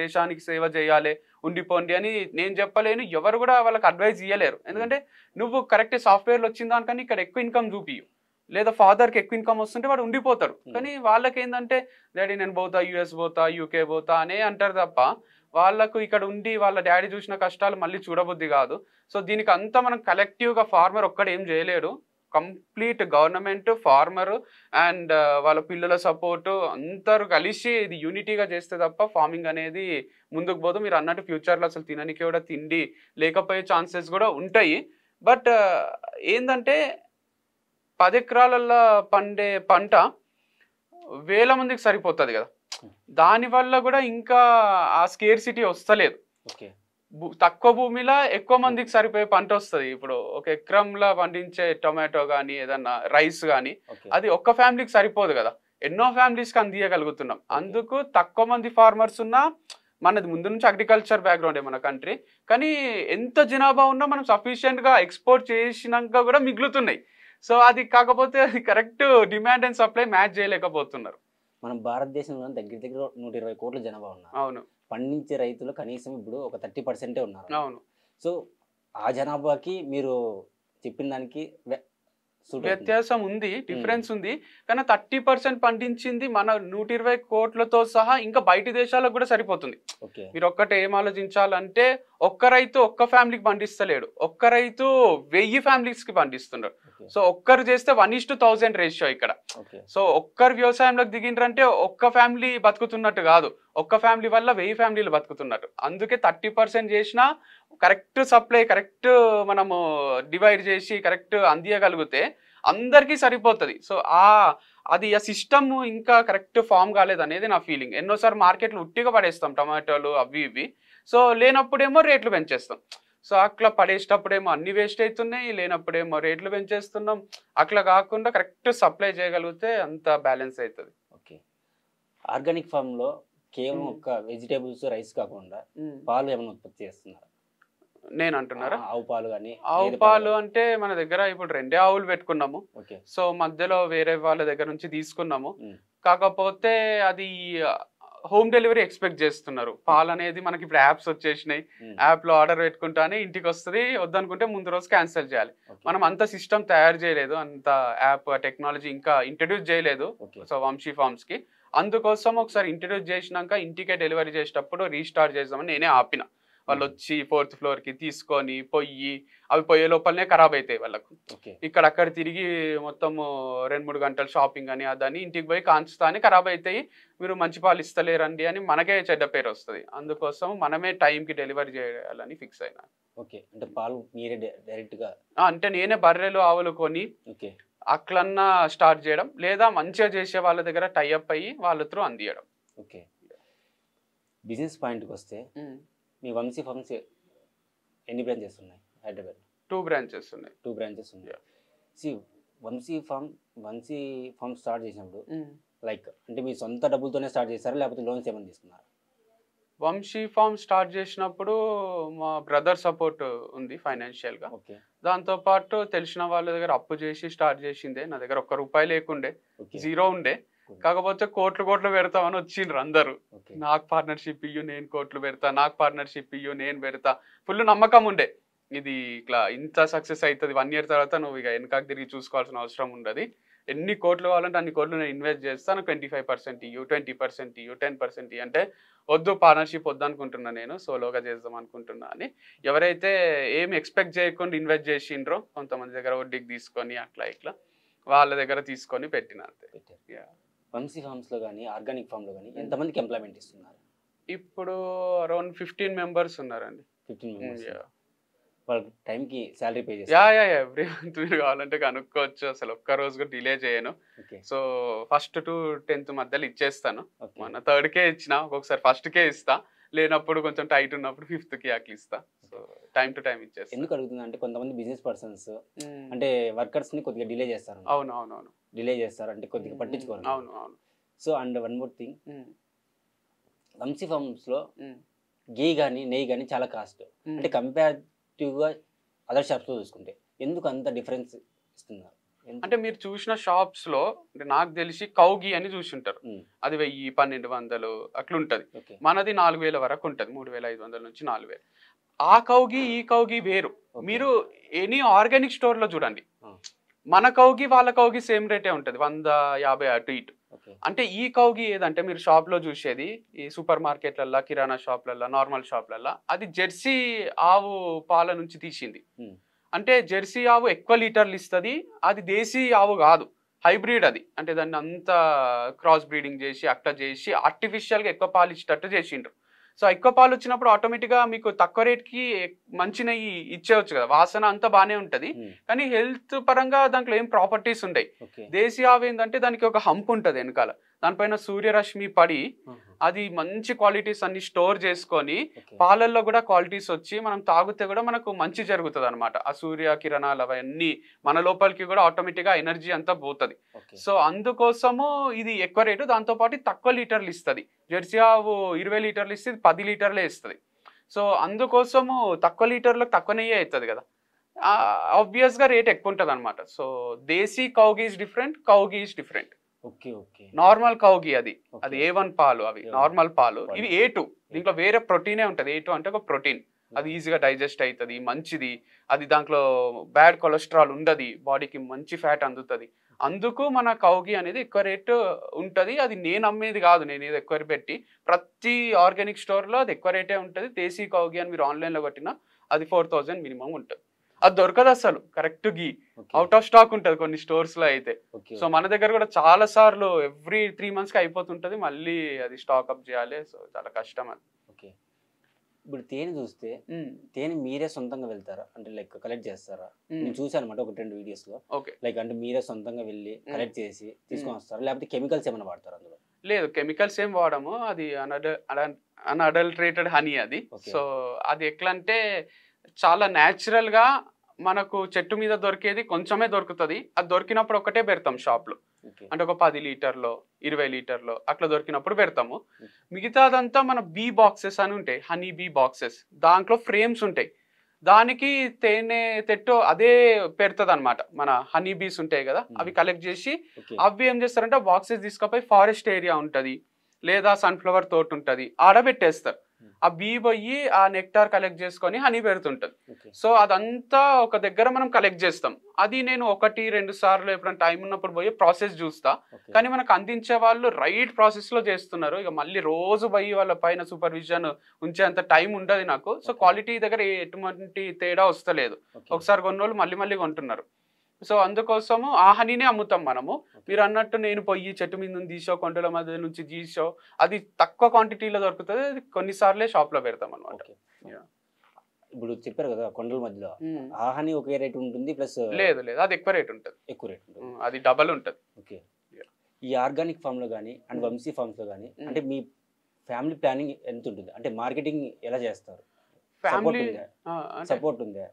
దేశానికి సేవ చేయాలి ఉండిపోండి అని నేను చెప్పలేను, ఎవరు కూడా వాళ్ళకి అడ్వైజ్ ఇవ్వలేరు. ఎందుకంటే నువ్వు కరెక్ట్ సాఫ్ట్వేర్లో వచ్చిన దానికన్నా ఇక్కడ ఎక్కువ ఇన్కమ్ చూపియు, లేదా ఫాదర్కి ఎక్కువ ఇన్కమ్ వస్తుంటే వాడు ఉండిపోతారు. కానీ వాళ్ళకి ఏంటంటే డాడీ నేను పోతా, యూఎస్ పోతా, యూకే పోతా అనే అంటారు తప్ప వాళ్ళకు ఇక్కడ ఉండి వాళ్ళ డాడీ చూసిన కష్టాలు మళ్ళీ చూడబుద్ధి కాదు. సో దీనికి అంతా మనం కలెక్టివ్గా ఫార్మర్ ఒక్కడు ఏం చేయలేడు, కంప్లీట్ గవర్నమెంట్, ఫార్మర్ అండ్ వాళ్ళ పిల్లల సపోర్టు అందరూ కలిసి ఇది యూనిటీగా చేస్తే తప్ప ఫార్మింగ్ అనేది ముందుకు పోదు. మీరు అన్నట్టు ఫ్యూచర్లో అసలు తినడానికి కూడా తిండి లేకపోయే ఛాన్సెస్ కూడా ఉంటాయి. బట్ ఏంటంటే 10 ఎకరాలలో పండే పంట వేల మందికి సరిపోతుంది కదా, దానివల్ల కూడా ఇంకా ఆ స్కేర్సిటీ వస్తలేదు. తక్కువ భూమిలో ఎక్కువ మందికి సరిపోయే పంట వస్తుంది. ఇప్పుడు 1 ఎకరంలో పండించే టొమాటో కానీ ఏదన్నా రైస్ కానీ అది ఒక్క ఫ్యామిలీకి సరిపోదు కదా, ఎన్నో ఫ్యామిలీస్కి అందియగలుగుతున్నాం. అందుకు తక్కువ మంది ఫార్మర్స్ ఉన్నా, మనది ముందు నుంచి అగ్రికల్చర్ బ్యాక్గ్రౌండే మన కంట్రీ, కానీ ఎంత జనాభా ఉన్నా మనం సఫిషియెంట్గా ఎక్స్పోర్ట్ చేసినాక కూడా మిగులుతున్నాయి. సో అది కాకపోతే అది correct demand and supply match చేయలేకపోతున్నారు. మనం భారతదేశంలో దగ్గర దగ్గర 120 కోట్ల జనాభా ఉన్నారు. అవును. పండించే రైతులు కనీసం ఇప్పుడు ఒక 30% ఉన్నారు. అవును. సో ఆ జనాభాకి మీరు చెప్పిన దానికి వ్యత్యాసం ఉంది, డిఫరెన్స్ ఉంది. కానీ 30% పండించింది మన 120 కోట్లతో సహా ఇంకా బయట దేశాలకు కూడా సరిపోతుంది. మీరు ఒక్కటే ఏం ఆలోచించాలంటే, ఒక్క రైతు ఒక్క ఫ్యామిలీకి పండిస్తలేడు, ఒక్క రైతు 1000 ఫ్యామిలీస్ కి పండిస్తున్నారు. సో ఒక్కరు చేస్తే 1:1000 రేషియో ఇక్కడ. సో ఒక్కరు వ్యవసాయంలోకి దిగిండ్రంటే ఒక్క ఫ్యామిలీ బతుకుతున్నట్టు కాదు, ఒక్క ఫ్యామిలీ వల్ల 1000 ఫ్యామిలీలు బతుకుతున్నట్టు. అందుకే 30% చేసినా కరెక్ట్ సప్లై కరెక్ట్ మనము డివైడ్ చేసి కరెక్ట్ అందియగలిగితే అందరికీ సరిపోతుంది. సో అది ఆ సిస్టమ్ ఇంకా కరెక్ట్ ఫామ్ కాలేదు అనేది నా ఫీలింగ్. ఎన్నోసార్లు మార్కెట్లో ఉట్టిగా పడేస్తాం టమాటోలు అవి ఇవి, సో లేనప్పుడేమో రేట్లు పెంచేస్తాం. సో అట్లా పడేసేటప్పుడేమో అన్ని వేస్ట్ అవుతున్నాయి, లేనప్పుడేమో రేట్లు పెంచేస్తున్నాం. అట్లా కాకుండా కరెక్ట్ సప్లై చేయగలిగితే అంత బ్యాలెన్స్ అవుతుంది. ఓకే. ఆర్గానిక్ ఫామ్లో కేవలం ఒక వెజిటేబుల్స్ రైస్ కాకుండా పాలు ఏమైనా ఉత్పత్తి చేస్తున్నారు? నేను అంటున్నారా? ఆవు పాలు కానీ. ఆవు పాలు అంటే మన దగ్గర ఇప్పుడు 2 ఆవులు పెట్టుకున్నాము. సో మధ్యలో వేరే వాళ్ళ దగ్గర నుంచి తీసుకున్నాము. కాకపోతే అది హోమ్ డెలివరీ ఎక్స్పెక్ట్ చేస్తున్నారు. పాలు అనేది మనకి ఇప్పుడు యాప్స్ వచ్చేసినాయి, యాప్ లో ఆర్డర్ పెట్టుకుంటానే ఇంటికి వస్తుంది, వద్దనుకుంటే ముందు రోజు క్యాన్సిల్ చేయాలి. మనం అంత సిస్టమ్ తయారు చేయలేదు, అంత యాప్ టెక్నాలజీ ఇంకా ఇంట్రడ్యూస్ చేయలేదు సో వంశీ ఫార్మ్స్ కి. అందుకోసం ఒకసారి ఇంట్రడ్యూస్ చేసినాక ఇంటికే డెలివరీ చేసేటప్పుడు రీస్టార్ట్ చేద్దామని నేనే ఆపిన. వాళ్ళు వచ్చి 4th floor కి తీసుకొని పొయ్యి అవి పోయే లోపలనే ఖరాబ్ అవుతాయి వాళ్ళకు. ఇక్కడ అక్కడ తిరిగి మొత్తము 2-3 గంటలు షాపింగ్ అని అదని ఇంటికి పోయి కాంచుతానే ఖరాబ్ అవుతాయి, మీరు మంచి పాలు ఇస్తలేరండి అని మనకే చెడ్డ పేరు వస్తుంది. అందుకోసం మనమే టైంకి డెలివరీ చేయాలని ఫిక్స్ అయినా. ఓకే. అంటే పాలు మీరే డైరెక్ట్గా? అంటే నేనే బర్రెలు ఆవులు కొని అట్లన్నా స్టార్ట్ చేయడం, లేదా మంచిగా చేసే వాళ్ళ దగ్గర టైఅప్ అయ్యి వాళ్ళ త్రూ అందియడం. ఓకే. బిజినెస్ పాయింట్కి వస్తే మీ వంశీ ఫార్మ్స్ ఎన్ని బ్రాంచెస్ ఉన్నాయి హైదరాబాద్? 2 బ్రాంచెస్ ఉన్నాయి. 2 బ్రాంచెస్ ఉన్నాయి. వంశీ ఫార్మ్ స్టార్ట్ చేసినప్పుడు లైక్ అంటే మీ సొంత డబ్బులతోనే స్టార్ట్ చేస్తారా లేకపోతే లోన్స్ ఏమైనా తీసుకున్నారా? వంశీ ఫార్మ్ స్టార్ట్ చేసినప్పుడు మా బ్రదర్ సపోర్ట్ ఉంది ఫైనాన్షియల్గా. దాంతోపాటు తెలిసిన వాళ్ళ దగ్గర అప్పు చేసి స్టార్ట్ చేసిందే. నా దగ్గర ₹1 లేకుండే, 0 ఉండే. కాకపోతే కోట్లు పెడతామని వచ్చిండ్రు అందరూ, నాకు పార్ట్నర్షిప్ ఇయ్యు నేను కోట్లు పెడతా, నాకు పార్ట్నర్షిప్ ఇయ్యు నేను పెడతా. ఫుల్ నమ్మకం ఉండే ఇది ఇట్లా ఇంత సక్సెస్ అవుతుంది, 1 year తర్వాత నువ్వు ఇక వెనకాకి తిరిగి చూసుకోవాల్సిన అవసరం ఉండదు, ఎన్ని కోట్లు కావాలంటే అన్ని కోట్లు నేను ఇన్వెస్ట్ చేస్తాను, 25% ఇయ్యు, 20% ఇయ్యు, 10% ఇయ్యు అంటే వద్దు పార్ట్నర్షిప్ వద్దు అనుకుంటున్నా, నేను సోలోగా చేద్దాం అనుకుంటున్నా అని. ఎవరైతే ఏమి ఎక్స్పెక్ట్ చేయకుండా ఇన్వెస్ట్ చేసిండ్రో కొంతమంది దగ్గర వడ్డీకి తీసుకొని అట్లా ఇట్లా వాళ్ళ దగ్గర తీసుకొని పెట్టిన అంతే. వంశీ ఫార్మ్స్లో కానీ ఆర్గానిక్ ఫామ్లో కానీ ఎంతమందికి ఎంప్లాయ్మెంట్ ఇస్తున్నారు? ఇప్పుడు అరౌండ్ 15 members ఉన్నారండి. 15 members. వాళ్ళకి టైంకి శాలరీ పే చేస్తారు? ఎవ్రీ మంత్ మీరు కావాలంటే కనుక్కోవచ్చు, అసలు ఒక్క రోజు కూడా డిలే చేయను. సో 1st to 10th మధ్యలో ఇచ్చేస్తాను. మన 3rd ఇచ్చిన, ఒక్కొక్కసారి 1st ఇస్తా, లేనప్పుడు కొంచెం టైట్ ఉన్నప్పుడు 5th అట్లా ఇస్తా. సో టైం టు టైం ఇచ్చేస్తాను. ఎందుకు అడుగుతుంది అంటే కొంతమంది బిజినెస్ పర్సన్స్ అంటే వర్కర్స్ ని కొద్దిగా డిలే చేస్తారు. అవును డిలే చేస్తారు అంటే కొద్దిగా పట్టించుకోరు. అవును. So and one more thing, Vamshi farms లో గీ కానీ నెయ్యి కానీ చాలా కాస్ట్. అంటే కంపారిటివ్గా అదర్ షాప్స్లో చూసుకుంటే ఎందుకు అంత డిఫరెన్స్ ఇస్తున్నారు? అంటే మీరు చూసిన షాప్స్ లో అంటే నాకు తెలిసి కౌ గీ అని చూసింటారు, అది 1000 1200 అట్లా ఉంటది. మనది 4000 వరకు ఉంటది, 3500 నుంచి 4000. ఆ కౌగి ఈ కౌగి వేరు. మీరు ఎనీ ఆర్గానిక్ స్టోర్ లో చూడండి, మన కౌగి వాళ్ళ కౌగి సేమ్ రేటే ఉంటది, 150 అటు ఇటు. అంటే ఈ కౌగి ఏదంటే మీరు షాప్ లో చూసేది ఈ సూపర్ మార్కెట్లల్లో, కిరాణా షాప్లల్లో, నార్మల్ షాప్లల్లో, అది జెర్సీ ఆవు పాల నుంచి తీసింది. అంటే జెర్సీ ఆవు ఎక్కువ లీటర్లు ఇస్తుంది, అది దేశీ ఆవు కాదు, హైబ్రిడ్ అది. అంటే దాన్ని అంతా క్రాస్ బ్రీడింగ్ చేసి అట్లా చేసి ఆర్టిఫిషియల్గా ఎక్కువ పాలు ఇచ్చేటట్టు చేసిండ్రు. సో ఎక్కువ పాలు వచ్చినప్పుడు ఆటోమేటిక్గా మీకు తక్కువ రేట్కి మంచి నెయ్యి ఇచ్చేవచ్చు కదా, వాసన అంతా బాగానే ఉంటుంది, కానీ హెల్త్ పరంగా దాంట్లో ఏం ప్రాపర్టీస్ ఉండయి. దేశీ ఆవు ఏంటంటే దానికి ఒక హంప్ ఉంటుంది వెనకాల, దానిపైన సూర్యరశ్మి పడి అది మంచి క్వాలిటీస్ అన్ని స్టోర్ చేసుకొని పాలల్లో కూడా క్వాలిటీస్ వచ్చి మనం తాగితే కూడా మనకు మంచి జరుగుతుంది అనమాట. ఆ సూర్య కిరణాలు అవన్నీ మన లోపలికి కూడా ఆటోమేటిక్గా ఎనర్జీ అంతా పోతుంది. సో అందుకోసము ఇది ఎక్కువ రేటు, దాంతోపాటు తక్కువ లీటర్లు ఇస్తుంది. జెర్సీ ఆవు 20 లీటర్లు ఇస్తే 10 లీటర్లే ఇస్తుంది. సో అందుకోసము తక్కువ లీటర్లకు తక్కువ నెయ్యి అవుతుంది కదా, ఆబ్వియస్గా రేట్ ఎక్కువ ఉంటుంది అనమాట. So desi cow ghee is different, cow ghee is different. Normal cow ghee అది A1 పాలు, అవి నార్మల్ పాలు, ఇవి A2. దీంట్లో వేరే ప్రోటీనే ఉంటుంది. A2 అంటే ఒక ప్రోటీన్, అది ఈజీగా డైజెస్ట్ అవుతుంది, మంచిది. అది దాంట్లో బ్యాడ్ కొలెస్ట్రాల్ ఉండదు, బాడీకి మంచి ఫ్యాట్ అందుతుంది. అందుకు మన కౌగి అనేది ఎక్కువ రేటు ఉంటుంది. అది నేను అమ్మేది కాదు, నేను ఏదో ఎక్కువ పెట్టి, ప్రతి ఆర్గానిక్ స్టోర్లో అది ఎక్కువ రేటే ఉంటుంది. దేశీ కౌగి అని మీరు ఆన్లైన్లో కొట్టినా అది 4000 మినిమం ఉంటుంది. అది దొరకదు అసలు, correct ghee out of stock ఉంటుంది కొన్ని స్టోర్స్ లో అయితే. సో మన దగ్గర కూడా చాలా సార్లు ఎవ్రీ 3 months కి అయిపోతుంటది, మళ్ళీ అది స్టాక్ అప్ చేయాలి. సో చాలా కష్టం అది. ఇప్పుడు తేనె చూస్తే తేనె మీరే సొంతంగా వెళ్తారా, అంటే లైక్ కలెక్ట్ చేస్తారా? నేను చూసాను అనమాట ఒక 2 వీడియోస్ లో. లైక్ అంటే మీరే సొంతంగా వెళ్ళి కలెక్ట్ చేసి తీసుకొని వస్తారా, లేకపోతే కెమికల్స్ ఏమైనా వాడతారా అందులో? లేదు, కెమికల్స్ ఏం వాడము, అది అన్అడల్టరేటెడ్ హనీ అది. సో అది ఎట్లా అంటే చాలా న్యాచురల్ గా మనకు చెట్టు మీద దొరికేది కొంచెమే దొరుకుతుంది. అది దొరికినప్పుడు ఒకటే పెడతాం షాప్ లో, అంటే ఒక 10 లీటర్లో 20 లీటర్లో అట్లా దొరికినప్పుడు పెడతాము. మిగతాదంతా మన బీ బాక్సెస్ అని ఉంటాయి, హనీ బీ బాక్సెస్, దాంట్లో ఫ్రేమ్స్ ఉంటాయి. దానికి తేనె తెట్టు అదే పెడుతుంది అనమాట. మన హనీ బీస్ ఉంటాయి కదా, అవి కలెక్ట్ చేసి అవి ఏం చేస్తారంటే బాక్సెస్ తీసుకుపోయి ఫారెస్ట్ ఏరియా ఉంటుంది లేదా సన్ఫ్లవర్ తోట ఉంటుంది, ఆడబెట్టేస్తారు. ఆ బీ పోయి ఆ నెక్టార్ కలెక్ట్ చేసుకొని హనీ పెడుతుంటది. సో అదంతా ఒక దగ్గర మనం కలెక్ట్ చేస్తాం. అది నేను 1-2 సార్లు ఎప్పుడైనా టైం ఉన్నప్పుడు పోయి ప్రాసెస్ చూస్తా, కానీ మనకు అందించే వాళ్ళు రైట్ ప్రాసెస్ లో చేస్తున్నారు. ఇక మళ్ళీ రోజు పోయి వాళ్ళ పైన సూపర్విజన్ ఉంచేంత టైం ఉండదు నాకు. సో క్వాలిటీ దగ్గర ఎటువంటి తేడా వస్తలేదు, ఒకసారి కొన్నోళ్ళు మళ్ళీ మళ్ళీ కొంటున్నారు. సో అందుకోసము ఆ హనీనే అమ్ముతాం మనము. మీరు అన్నట్టు నేను పొయ్యి చెట్టు మీద నుంచి తీసో, కొండల మధ్య నుంచి తీసో, అది తక్కువ క్వాంటిటీలో దొరుకుతుంది, అది కొన్నిసార్లే షాప్ లో పెడతాం అనమాట. ఇప్పుడు చెప్పారు కదా కొండల మధ్యలో, ఆ హనీ ఒకే రేట్ ఉంటుంది ప్లస్? లేదు లేదు, అది ఎక్కువ రేట్ ఉంటుంది, ఎక్కువ రేట్ ఉంటుంది, అది డబల్ ఉంటుంది. ఓకే. ఈ ఆర్గానిక్ ఫామ్ లో కానీ అండ్ వంశీ ఫార్మ్స్ లో కానీ అంటే మీ ఫ్యామిలీ ప్లానింగ్ ఎంత ఉంటుంది, అంటే మార్కెటింగ్ ఎలా చేస్తారు? ఫ్యామిలీ సపోర్ట్ ఉందా?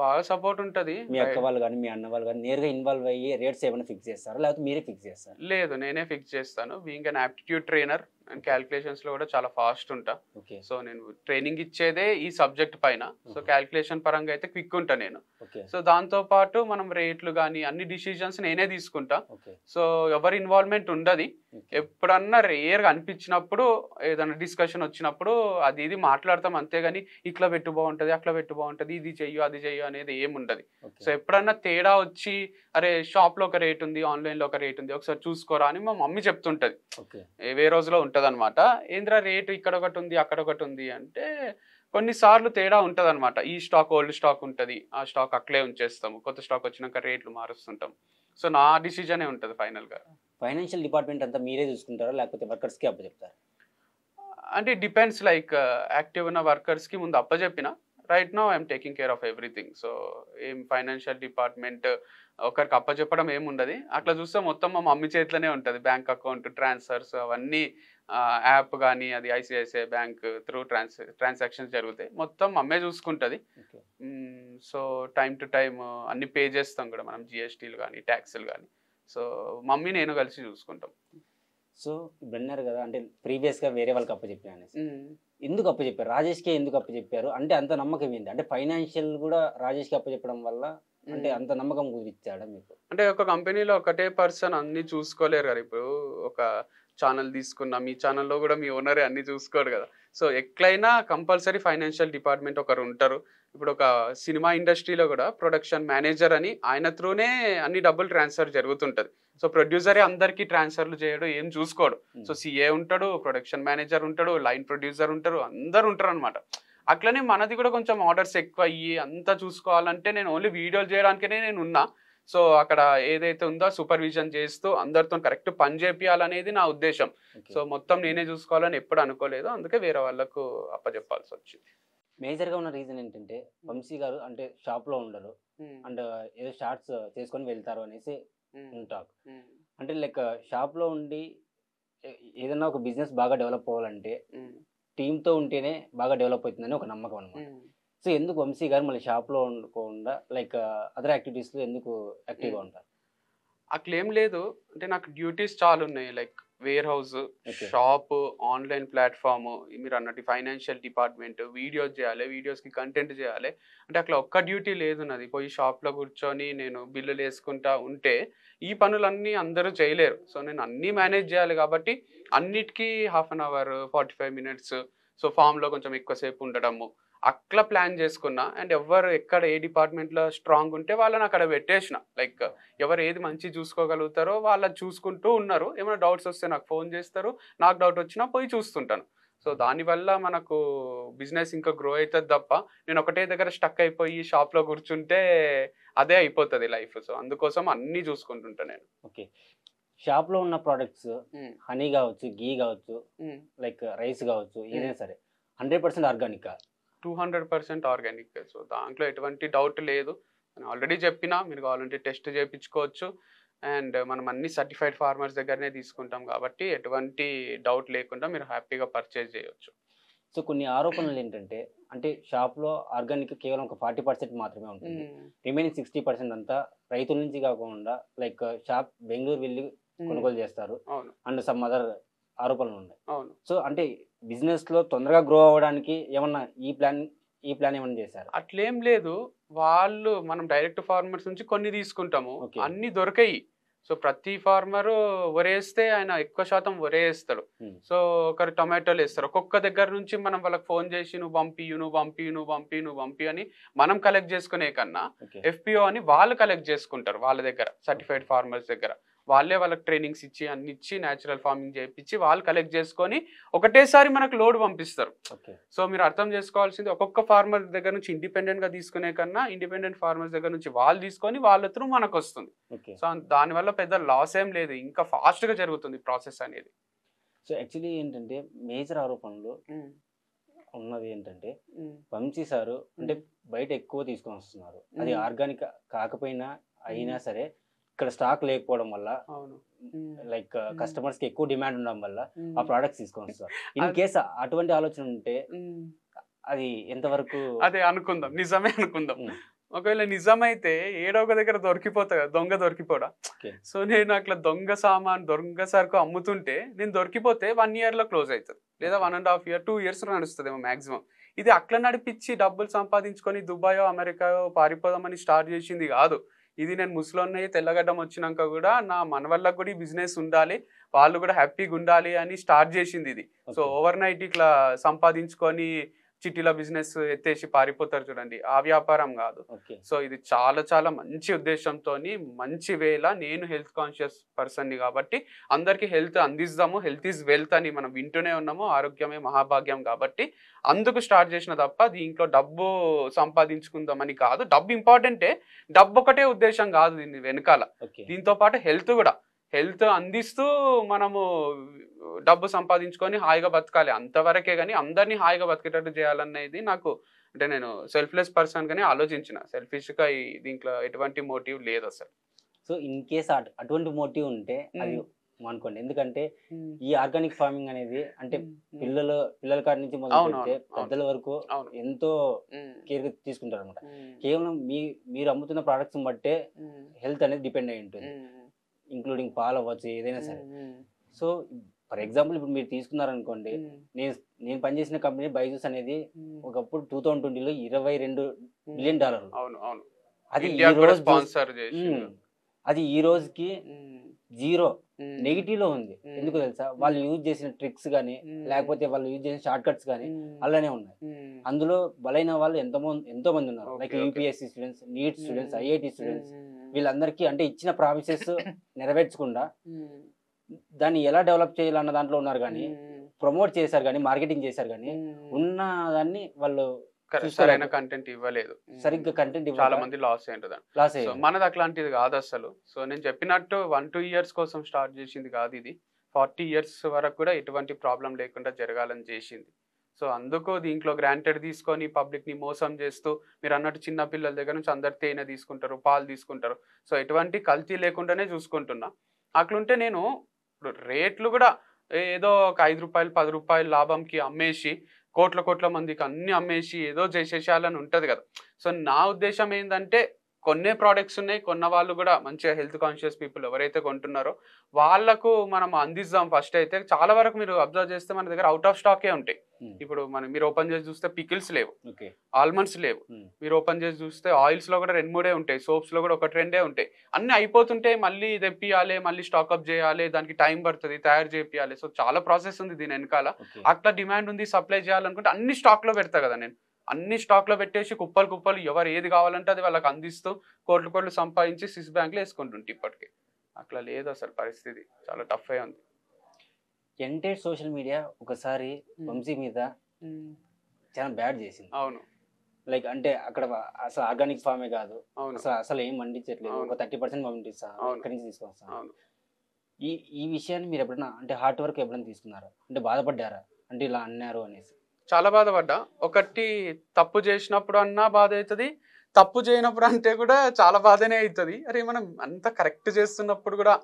బాగా సపోర్ట్ ఉంటుంది. మీ అక్క వాళ్ళు కానీ మీ అన్న వాళ్ళు కానీ నేరుగా ఇన్వాల్వ్ అయ్యి రేట్స్ ఏమైనా ఫిక్స్ చేస్తారా, లేకపోతే మీరే ఫిక్స్ చేస్తారా? లేదు, నేనే ఫిక్స్ చేస్తాను. Being an aptitude trainer and calculations లో కూడా చాలా ఫాస్ట్ ఉంటా. సో నేను ట్రైనింగ్ ఇచ్చేదే ఈ సబ్జెక్ట్ పైన. సో క్యాలిక్యులేషన్ పరంగా అయితే క్విక్ ఉంటా నేను. సో దాంతో పాటు మనం రేట్లు కానీ అన్ని డిసిజన్స్ నేనే తీసుకుంటా. సో ఎవరి ఇన్వాల్వ్మెంట్ ఉండదు. ఎప్పుడన్నా రేర్ గా అనిపించినప్పుడు ఏదైనా డిస్కషన్ వచ్చినప్పుడు అది ఇది మాట్లాడతాం, అంతేగాని ఇట్లా పెట్టు బాగుంటది, అట్లా పెట్టు బాగుంటది, ఇది చెయ్యు అది చెయ్యు అనేది ఏముండదు. సో ఎప్పుడన్నా తేడా వచ్చి అరే షాప్ లో ఒక రేట్ ఉంది, ఆన్లైన్ లో ఒక రేట్ ఉంది, ఒకసారి చూసుకోరా అని మా మమ్మీ చెప్తుంటది. ఏ రోజులో ఉంటది అనమాట. ఏంద్రా రేటు ఇక్కడ ఒకటి ఉంది అక్కడ ఒకటి ఉంది అంటే కొన్నిసార్లు తేడా ఉంటది అనమాట. ఈ స్టాక్ ఓల్డ్ స్టాక్ ఉంటది, ఆ స్టాక్ అక్కడే ఉంచేస్తాము, కొత్త స్టాక్ వచ్చినాక రేట్లు మారుస్తుంటాం. సో నా డిసిజనే ఉంటుంది ఫైనల్ గా. ఫైనాన్షియల్ డిపార్ట్మెంట్ అంతా మీరే చూసుకుంటారా, లేకపోతే వర్కర్స్ కి అప్పచెప్తారా? అంటే డిపెండ్స్, లైక్ యాక్టివ్ ఉన్న వర్కర్స్ కి ముందు అప్పచెప్పిన, right now I'm taking care of everything. So ఏం ఫైనాన్షియల్ డిపార్ట్మెంట్ ఒకరికి అప్పచెప్పడం ఏముండదు. అట్లా చూస్తే మొత్తం మా మమ్మీ చేతిలోనే ఉంటుంది, బ్యాంక్ అకౌంట్ ట్రాన్స్ఫర్స్ అవన్నీ, యాప్ కానీ అది ఐసిఐసిఐ బ్యాంక్ త్రూ ట్రాన్సాక్షన్స్ జరుగుతాయి, మొత్తం మమ్మే చూసుకుంటుంది. సో టైం టు టైం అన్ని పే చేస్తాం కూడా మనం, జిఎస్టీలు కానీ ట్యాక్స్లు కానీ. సో మమ్మీ నేను కలిసి చూసుకుంటాం. సో ఇప్పుడు అన్నారు కదా, అంటే ప్రీవియస్గా వేరే వాళ్ళకి అప్పచెప్పిన అనేసి, ఎందుకు అప్పచెప్పారు? రాజేష్‌కే ఎందుకు అప్పచెప్పారు? అంటే అంత నమ్మకం ఏంటి? అంటే ఫైనాన్షియల్ కూడా రాజేష్‌కి అప్పచెప్పడం వల్ల అంటే అంత నమ్మకం కుదిరిచ్చాడా మీకు? అంటే ఒక కంపెనీలో ఒకటే పర్సన్ అన్ని చూసుకోలేరు కదా. ఇప్పుడు ఒక ఛానల్ తీసుకున్నా, మీ ఛానల్‌లో కూడా మీ ఓనరే అన్ని చూసుకోడు కదా. సో ఎట్లైనా కంపల్సరీ ఫైనాన్షియల్ డిపార్ట్మెంట్ ఒకరు ఉంటారు. ఇప్పుడు ఒక సినిమా ఇండస్ట్రీలో కూడా ప్రొడక్షన్ మేనేజర్ అని ఆయన త్రూనే అన్ని డబ్బులు ట్రాన్స్ఫర్ జరుగుతుంటది. సో ప్రొడ్యూసరే అందరికీ ట్రాన్స్ఫర్లు చేయడు, ఏం చూసుకోడు. సో సీఏ ఉంటాడు, ప్రొడక్షన్ మేనేజర్ ఉంటాడు, లైన్ ప్రొడ్యూసర్ ఉంటారు, అందరూ ఉంటారనమాట. అట్లనే మనది కూడా కొంచెం ఆర్డర్స్ ఎక్కువ అయ్యి అంతా చూసుకోవాలంటే నేను ఓన్లీ వీడియోలు చేయడానికనే నేను ఉన్నా. సో అక్కడ ఏదైతే ఉందో సూపర్విజన్ చేస్తూ అందరితో కరెక్ట్ పని చేపియాలనేది నా ఉద్దేశం. సో మొత్తం నేనే చూసుకోవాలని ఎప్పుడు అనుకోలేదు, అందుకే వేరే వాళ్ళకు అప్పచెప్పాల్సి వచ్చింది. మేజర్‌గా ఉన్న రీజన్ ఏంటంటే వంశీ గారు అంటే షాప్‌లో ఉండరు. అండ్ ఏదో షార్ట్స్ చేసుకొని వెళ్తారు అనేసి టాక్. అంటే లైక్ షాప్‌లో ఉండి ఏదైనా ఒక బిజినెస్ బాగా డెవలప్ అవ్వాలంటే టీమ్‌తో ఉంటేనే బాగా డెవలప్ అవుతుందని ఒక నమ్మకం అన్నమాట. సో ఎందుకు వంశీ గారు మళ్ళీ షాప్‌లో ఉండకుండా లైక్ అదర్ యాక్టివిటీస్‌లో ఎందుకు యాక్టివ్‌గా ఉంటారు? అట్లేం లేదు. అంటే నాకు డ్యూటీస్ చాలా ఉన్నాయి. Like where house, shop, online platform, మీరన్నట్టు ఫైనాన్షియల్ డిపార్ట్‌మెంట్, వీడియోస్ చేయాలి, వీడియోస్‌కి కంటెంట్ చేయాలి. అంటే అట్లా ఒక్క డ్యూటీ లేదు నాది. పోయి షాప్‌లో కూర్చొని నేను బిల్లులు వేసుకుంటా ఉంటే ఈ పనులన్నీ అందరూ చేయలేరు. సో నేను అన్నీ మేనేజ్ చేయాలి కాబట్టి అన్నిటికీ half an hour, 45 minutes, so ఫామ్‌లో కొంచెం ఎక్కువ సేపు ఉండడము, అట్లా ప్లాన్ చేసుకున్నా. అండ్ ఎవ్వరు ఎక్కడ ఏ డిపార్ట్మెంట్‌లో స్ట్రాంగ్ ఉంటే వాళ్ళని అక్కడ పెట్టేసిన. లైక్ ఎవరు ఏది మంచిగా చూసుకోగలుగుతారో వాళ్ళది చూసుకుంటూ ఉన్నారు. ఏమైనా డౌట్స్ వస్తే నాకు ఫోన్ చేస్తారు. నాకు డౌట్ వచ్చినా పోయి చూస్తుంటాను. సో దానివల్ల మనకు బిజినెస్ ఇంకా గ్రో అయితది తప్ప నేను ఒకటే దగ్గర స్టక్ అయిపోయి షాప్‌లో కూర్చుంటే అదే అయిపోతది లైఫ్. సో అందుకోసం అన్నీ చూసుకుంటుంటా నేను. ఓకే. షాప్‌లో ఉన్న ప్రొడక్ట్స్ హనీ గావచ్చు, ఘీ గావచ్చు, లైక్ రైస్ గావచ్చు, ఏదైనా సరే 100% ఆర్గానికా? 200% ఆర్గానిక్. సో దాంట్లో ఎటువంటి డౌట్ లేదు. నేను ఆల్రెడీ చెప్పినా, మీరు కావాలంటే టెస్ట్ చేపించుకోవచ్చు. అండ్ మనం అన్ని సర్టిఫైడ్ ఫార్మర్స్ దగ్గరనే తీసుకుంటాం కాబట్టి ఎటువంటి డౌట్ లేకుండా మీరు హ్యాపీగా పర్చేజ్ చేయొచ్చు. సో కొన్ని ఆరోపణలు ఏంటంటే అంటే షాప్‌లో ఆర్గానిక్ కేవలం ఒక 40% మాత్రమే ఉంటుంది. రిమైనింగ్ 60% అంతా రైతుల నుంచి కాకుండా లైక్ షాప్ బెంగుళూరు వెళ్లి కొనుగోలు చేస్తారు. అవును. అండ్ సమ్ అదర్ ఆరోపణలు ఉన్నాయి. అవును. సో అంటే బిజినెస్‌లో తొందరగా గ్రో అవ్వడానికి ఏమన్నా ఈ ప్లాన్ ఏమన్నా చేశారా? అట్లేం లేదు. వాళ్ళు మనం డైరెక్ట్ ఫార్మర్స్ నుంచి కొన్ని తీసుకుంటాము. ఓకే. అన్నీ దొరకయి. సో ప్రతి ఫార్మరు వరేస్తే ఆయన ఎక్కువ శాతం వరే ఏస్తాడు. సో ఒకరు టొమాటోలేస్తారు. ఒక్కొక్క దగ్గర నుంచి మనం వాళ్ళకి ఫోన్ చేసి నువ్వు పంపియ్యి, నువ్వు పంపియ్యి, నువ్వు పంపియ్యి, నువ్వు పంపియ్యి అని మనం కలెక్ట్ చేసుకునే కన్నా ఓకే. ఎఫ్‌పిఓ అని వాళ్ళు కలెక్ట్ చేసుకుంటారు వాళ్ళ దగ్గర, సర్టిఫైడ్ ఫార్మర్స్ దగ్గర. వాళ్ళే వాళ్ళకి ట్రైనింగ్స్ ఇచ్చి అన్ని ఇచ్చి నేచురల్ ఫార్మింగ్ చేయించి వాళ్ళు కలెక్ట్ చేసుకొని ఒకటేసారి మనకు లోడ్ పంపిస్తారు. ఓకే. సో మీరు అర్థం చేసుకోవాల్సింది ఒక్కొక్క ఫార్మర్ దగ్గర నుంచి ఇండిపెండెంట్‌గా తీసుకునే కన్నా ఇండిపెండెంట్ ఫార్మర్స్ దగ్గర నుంచి వాళ్ళు తీసుకొని వాళ్ళ త్రూ మనకొస్తుంది. ఓకే. సో దానివల్ల పెద్ద లాస్ ఏం లేదు. ఇంకా ఫాస్ట్‌గా జరుగుతుంది ప్రాసెస్ అనేది. సో యాక్చువల్లీ ఏంటంటే మేజర్ ఆరోపణలు ఉన్నది ఏంటంటే వంశీ సారు అంటే బయట ఎక్కువ తీసుకొని వస్తున్నారు. అది ఆర్గానిక్ కాకపోయినా అయినా సరే ఇక్కడ స్టాక్ లేకపోవడం వల్ల లైక్ కస్టమర్స్ కి ఎక్కువ డిమాండ్ ఉండడం వల్ల ఆ ప్రొడక్ట్స్ తీసుకొని వస్తారు. ఇన్ కేస్ అటువంటి ఆలోచన ఉంటే అది ఎంతవరకు అదే అనుకుందాం, నిజమే అనుకుందాం. ఒకవేళ నిజమైతే ఏడో ఒక దగ్గర దొరికిపోతా కదా, దొంగ దొరికిపోడా. సో నేను అట్లా దొంగ సామాన్, దొంగ సరుకు అమ్ముతుంటే నేను దొరికిపోతే 1 year లో క్లోజ్ అవుతుంది, లేదా 1.5 year 2 years నడుస్తుందేమో మాక్సిమం. ఇది అట్లా నడిపించి డబ్బులు సంపాదించుకొని దుబాయో అమెరికాయో పారిపోదామని స్టార్ట్ చేసింది కాదు. ఇది నేను ముసలోన్ని తెల్లగడ్డం వచ్చినాక కూడా నా మనవళ్ళకు కూడా ఈ బిజినెస్ ఉండాలి, వాళ్ళు కూడా హ్యాపీగా ఉండాలి అని స్టార్ట్ చేసింది ఇది. సో ఓవర్ నైట్ ఇట్లా సంపాదించుకొని చిట్టీల బిజినెస్ ఎత్తేసి పారిపోతారు చూడండి, ఆ వ్యాపారం కాదు. సో ఇది చాలా చాలా మంచి ఉద్దేశంతో మంచి వేళ, నేను హెల్త్ కాన్షియస్ పర్సన్ని కాబట్టి అందరికీ హెల్త్ అందిస్తాము, హెల్త్ ఈజ్ వెల్త్ అని మనం వింటూనే ఉన్నాము, ఆరోగ్యమే మహాభాగ్యం కాబట్టి అందుకు స్టార్ట్ చేసిన తప్ప దీంట్లో డబ్బు సంపాదించుకుందామని కాదు. డబ్బు ఇంపార్టెంటే, డబ్బు ఒకటే ఉద్దేశం కాదు దీని వెనకాల. దీంతో పాటు హెల్త్ కూడా, హెల్త్ అందిస్తూ మనము డబ్బు సంపాదించుకొని హాయిగా బతకాలి అంతవరకే. కానీ అందరినీ హాయిగా బతికేటట్టు చేయాలనేది నాకు, అంటే నేను సెల్ఫ్లెస్ పర్సన్ గానే ఆలోచించిన, సెల్ఫిష్గా దీంట్లో ఎటువంటి మోటివ్ లేదు అసలు. సో ఇన్ కేస్ అటువంటి మోటివ్ ఉంటే అది అనుకోండి. ఎందుకంటే ఈ ఆర్గానిక్ ఫార్మింగ్ అనేది అంటే పిల్లల కాడి నుంచి మొదలు పెడితే పెద్దల వరకు ఎంతో కేర్ తీసుకుంటారు అనమాట. కేవలం మీరు అమ్ముతున్న ప్రొడక్ట్స్ బట్టే హెల్త్ అనేది డిపెండ్ అయి ఉంటుంది, ఇంక్లూడింగ్ పాలు అవ్వచ్చు, ఏదైనా సరే. సో ఫర్ ఎగ్జాంపుల్ ఇప్పుడు మీరు తీసుకున్నారనుకోండి, నేను నేను పనిచేసిన కంపెనీ బైజూస్ అనేది ఒకప్పుడు 2020లో $22 బిలియన్. అవును అవును. అది ఈ ఇండియా కూడా రోజు స్పాన్సర్ చేసి అది ఈ రోజుకి జీరో నెగిటివ్ లో ఉంది. ఎందుకు తెలుసా? వాళ్ళు యూజ్ చేసిన ట్రిక్స్ కానీ లేకపోతే వాళ్ళు యూజ్ చేసిన షార్ట్ కట్స్ కానీ అలానే ఉన్నాయి. అందులో బలైన వాళ్ళు ఎంతో మంది ఉన్నారు. Like UPSC students, NEET students, IIT students, వీళ్ళందరికీ అంటే ఇచ్చిన ప్రామిసెస్ నెరవేర్చకుండా దాన్ని ఎలా డెవలప్ చేయాలన్న దాంట్లో ఉన్నారు. కానీ ప్రమోట్ చేశారు, కానీ మార్కెటింగ్ చేశారు, కానీ ఉన్న దాన్ని వాళ్ళు సరైన కంటెంట్ ఇవ్వలేదు, సరిగ్గా కంటెంట్ చాలా మంది లాస్ అయ్యారు. సో మనది అట్లాంటిది కాదు అసలు. సో నేను చెప్పినట్టు 1-2 years కోసం స్టార్ట్ చేసింది కాదు ఇది, 40 years వరకు కూడా ఎటువంటి ప్రాబ్లం లేకుండా జరగాలని చేసింది. సో అందుకు దీంట్లో గ్రాంటెడ్ తీసుకొని పబ్లిక్ ని మోసం చేస్తూ, మీరు అన్నట్టు చిన్న పిల్లల దగ్గర నుంచి అందరు తేనె తీసుకుంటారు, పాలు తీసుకుంటారు. సో ఎటువంటి కల్తీ లేకుండానే చూసుకుంటున్నా. అట్లుంటే నేను ఇప్పుడు రేట్లు కూడా ఏదో ఒక ₹5 ₹10 లాభంకి అమ్మేసి కోట్ల మందికి అన్ని అమ్మేసి ఏదో చేసేసాలని ఉంటది కదా. సో నా ఉద్దేశం ఏంటంటే కొన్నే ప్రోడక్ట్స్ ఉన్నాయి, కొన్న వాళ్ళు కూడా మంచిగా హెల్త్ కాన్షియస్ పీపుల్ ఎవరైతే కొంటున్నారో వాళ్ళకు మనం అందిద్దాం ఫస్ట్. అయితే చాలా వరకు మీరు అబ్జర్వ్ చేస్తే మన దగ్గర అవుట్ ఆఫ్ స్టాకే ఉంటాయి. ఇప్పుడు మీరు ఓపెన్ చేసి చూస్తే పికిల్స్ లేవు, ఆల్మండ్స్ లేవు. మీరు ఓపెన్ చేసి చూస్తే ఆయిల్స్ లో కూడా 2-3 ఉంటాయి, సోప్స్ లో కూడా 1-2 ఉంటాయి. అన్ని అయిపోతుంటే మళ్ళీ తెప్పియాలి, మళ్ళీ స్టాక్అప్ చేయాలి, దానికి టైం పడుతుంది, తయారు చేయాలి. సో చాలా ప్రాసెస్ ఉంది దీని వెనకాల. అట్లా డిమాండ్ ఉంది, సప్లై చేయాలనుకుంటే అన్ని స్టాక్ లో పెడతా కదా నేను. అన్ని స్టాక్ లో పెట్టేసి కుప్పలు ఎవరు ఏది కావాలంటే అది వాళ్ళకి అందిస్తూ కోట్లు సంపాదించి స్విస్ బ్యాంక్ లో వేసుకుంటుంటే ఇప్పటికి అట్లా లేదు అసలు పరిస్థితి. చాలా టఫ్ అయి ఉంది. ఎంటైర్ సోషల్ మీడియా ఒకసారి వంశీ మీద చాలా బ్యాడ్ చేసింది. అవును, లైక్ అంటే అక్కడ అసలు ఆర్గానిక్ ఫామే కాదు, అసలు ఏం పండించట్లేదు, ఒక 30% పండిస్తాను, ఎక్కడి నుంచి తీసుకొస్తాను. ఈ విషయాన్ని మీరు ఎప్పుడైనా అంటే హార్ట్ వర్క్ ఎప్పుడైనా తీసుకున్నారా? అంటే బాధపడ్డారా అంటే ఇలా అన్నారు అనేసి? చాలా బాధపడ్డా. ఒకటి తప్పు చేసినప్పుడు అన్నా బాధ అవుతుంది, తప్పు చేయనప్పుడు అంటే కూడా చాలా బాధనే అవుతుంది. అరే మనం అంత కరెక్ట్ చేస్తున్నప్పుడు కూడా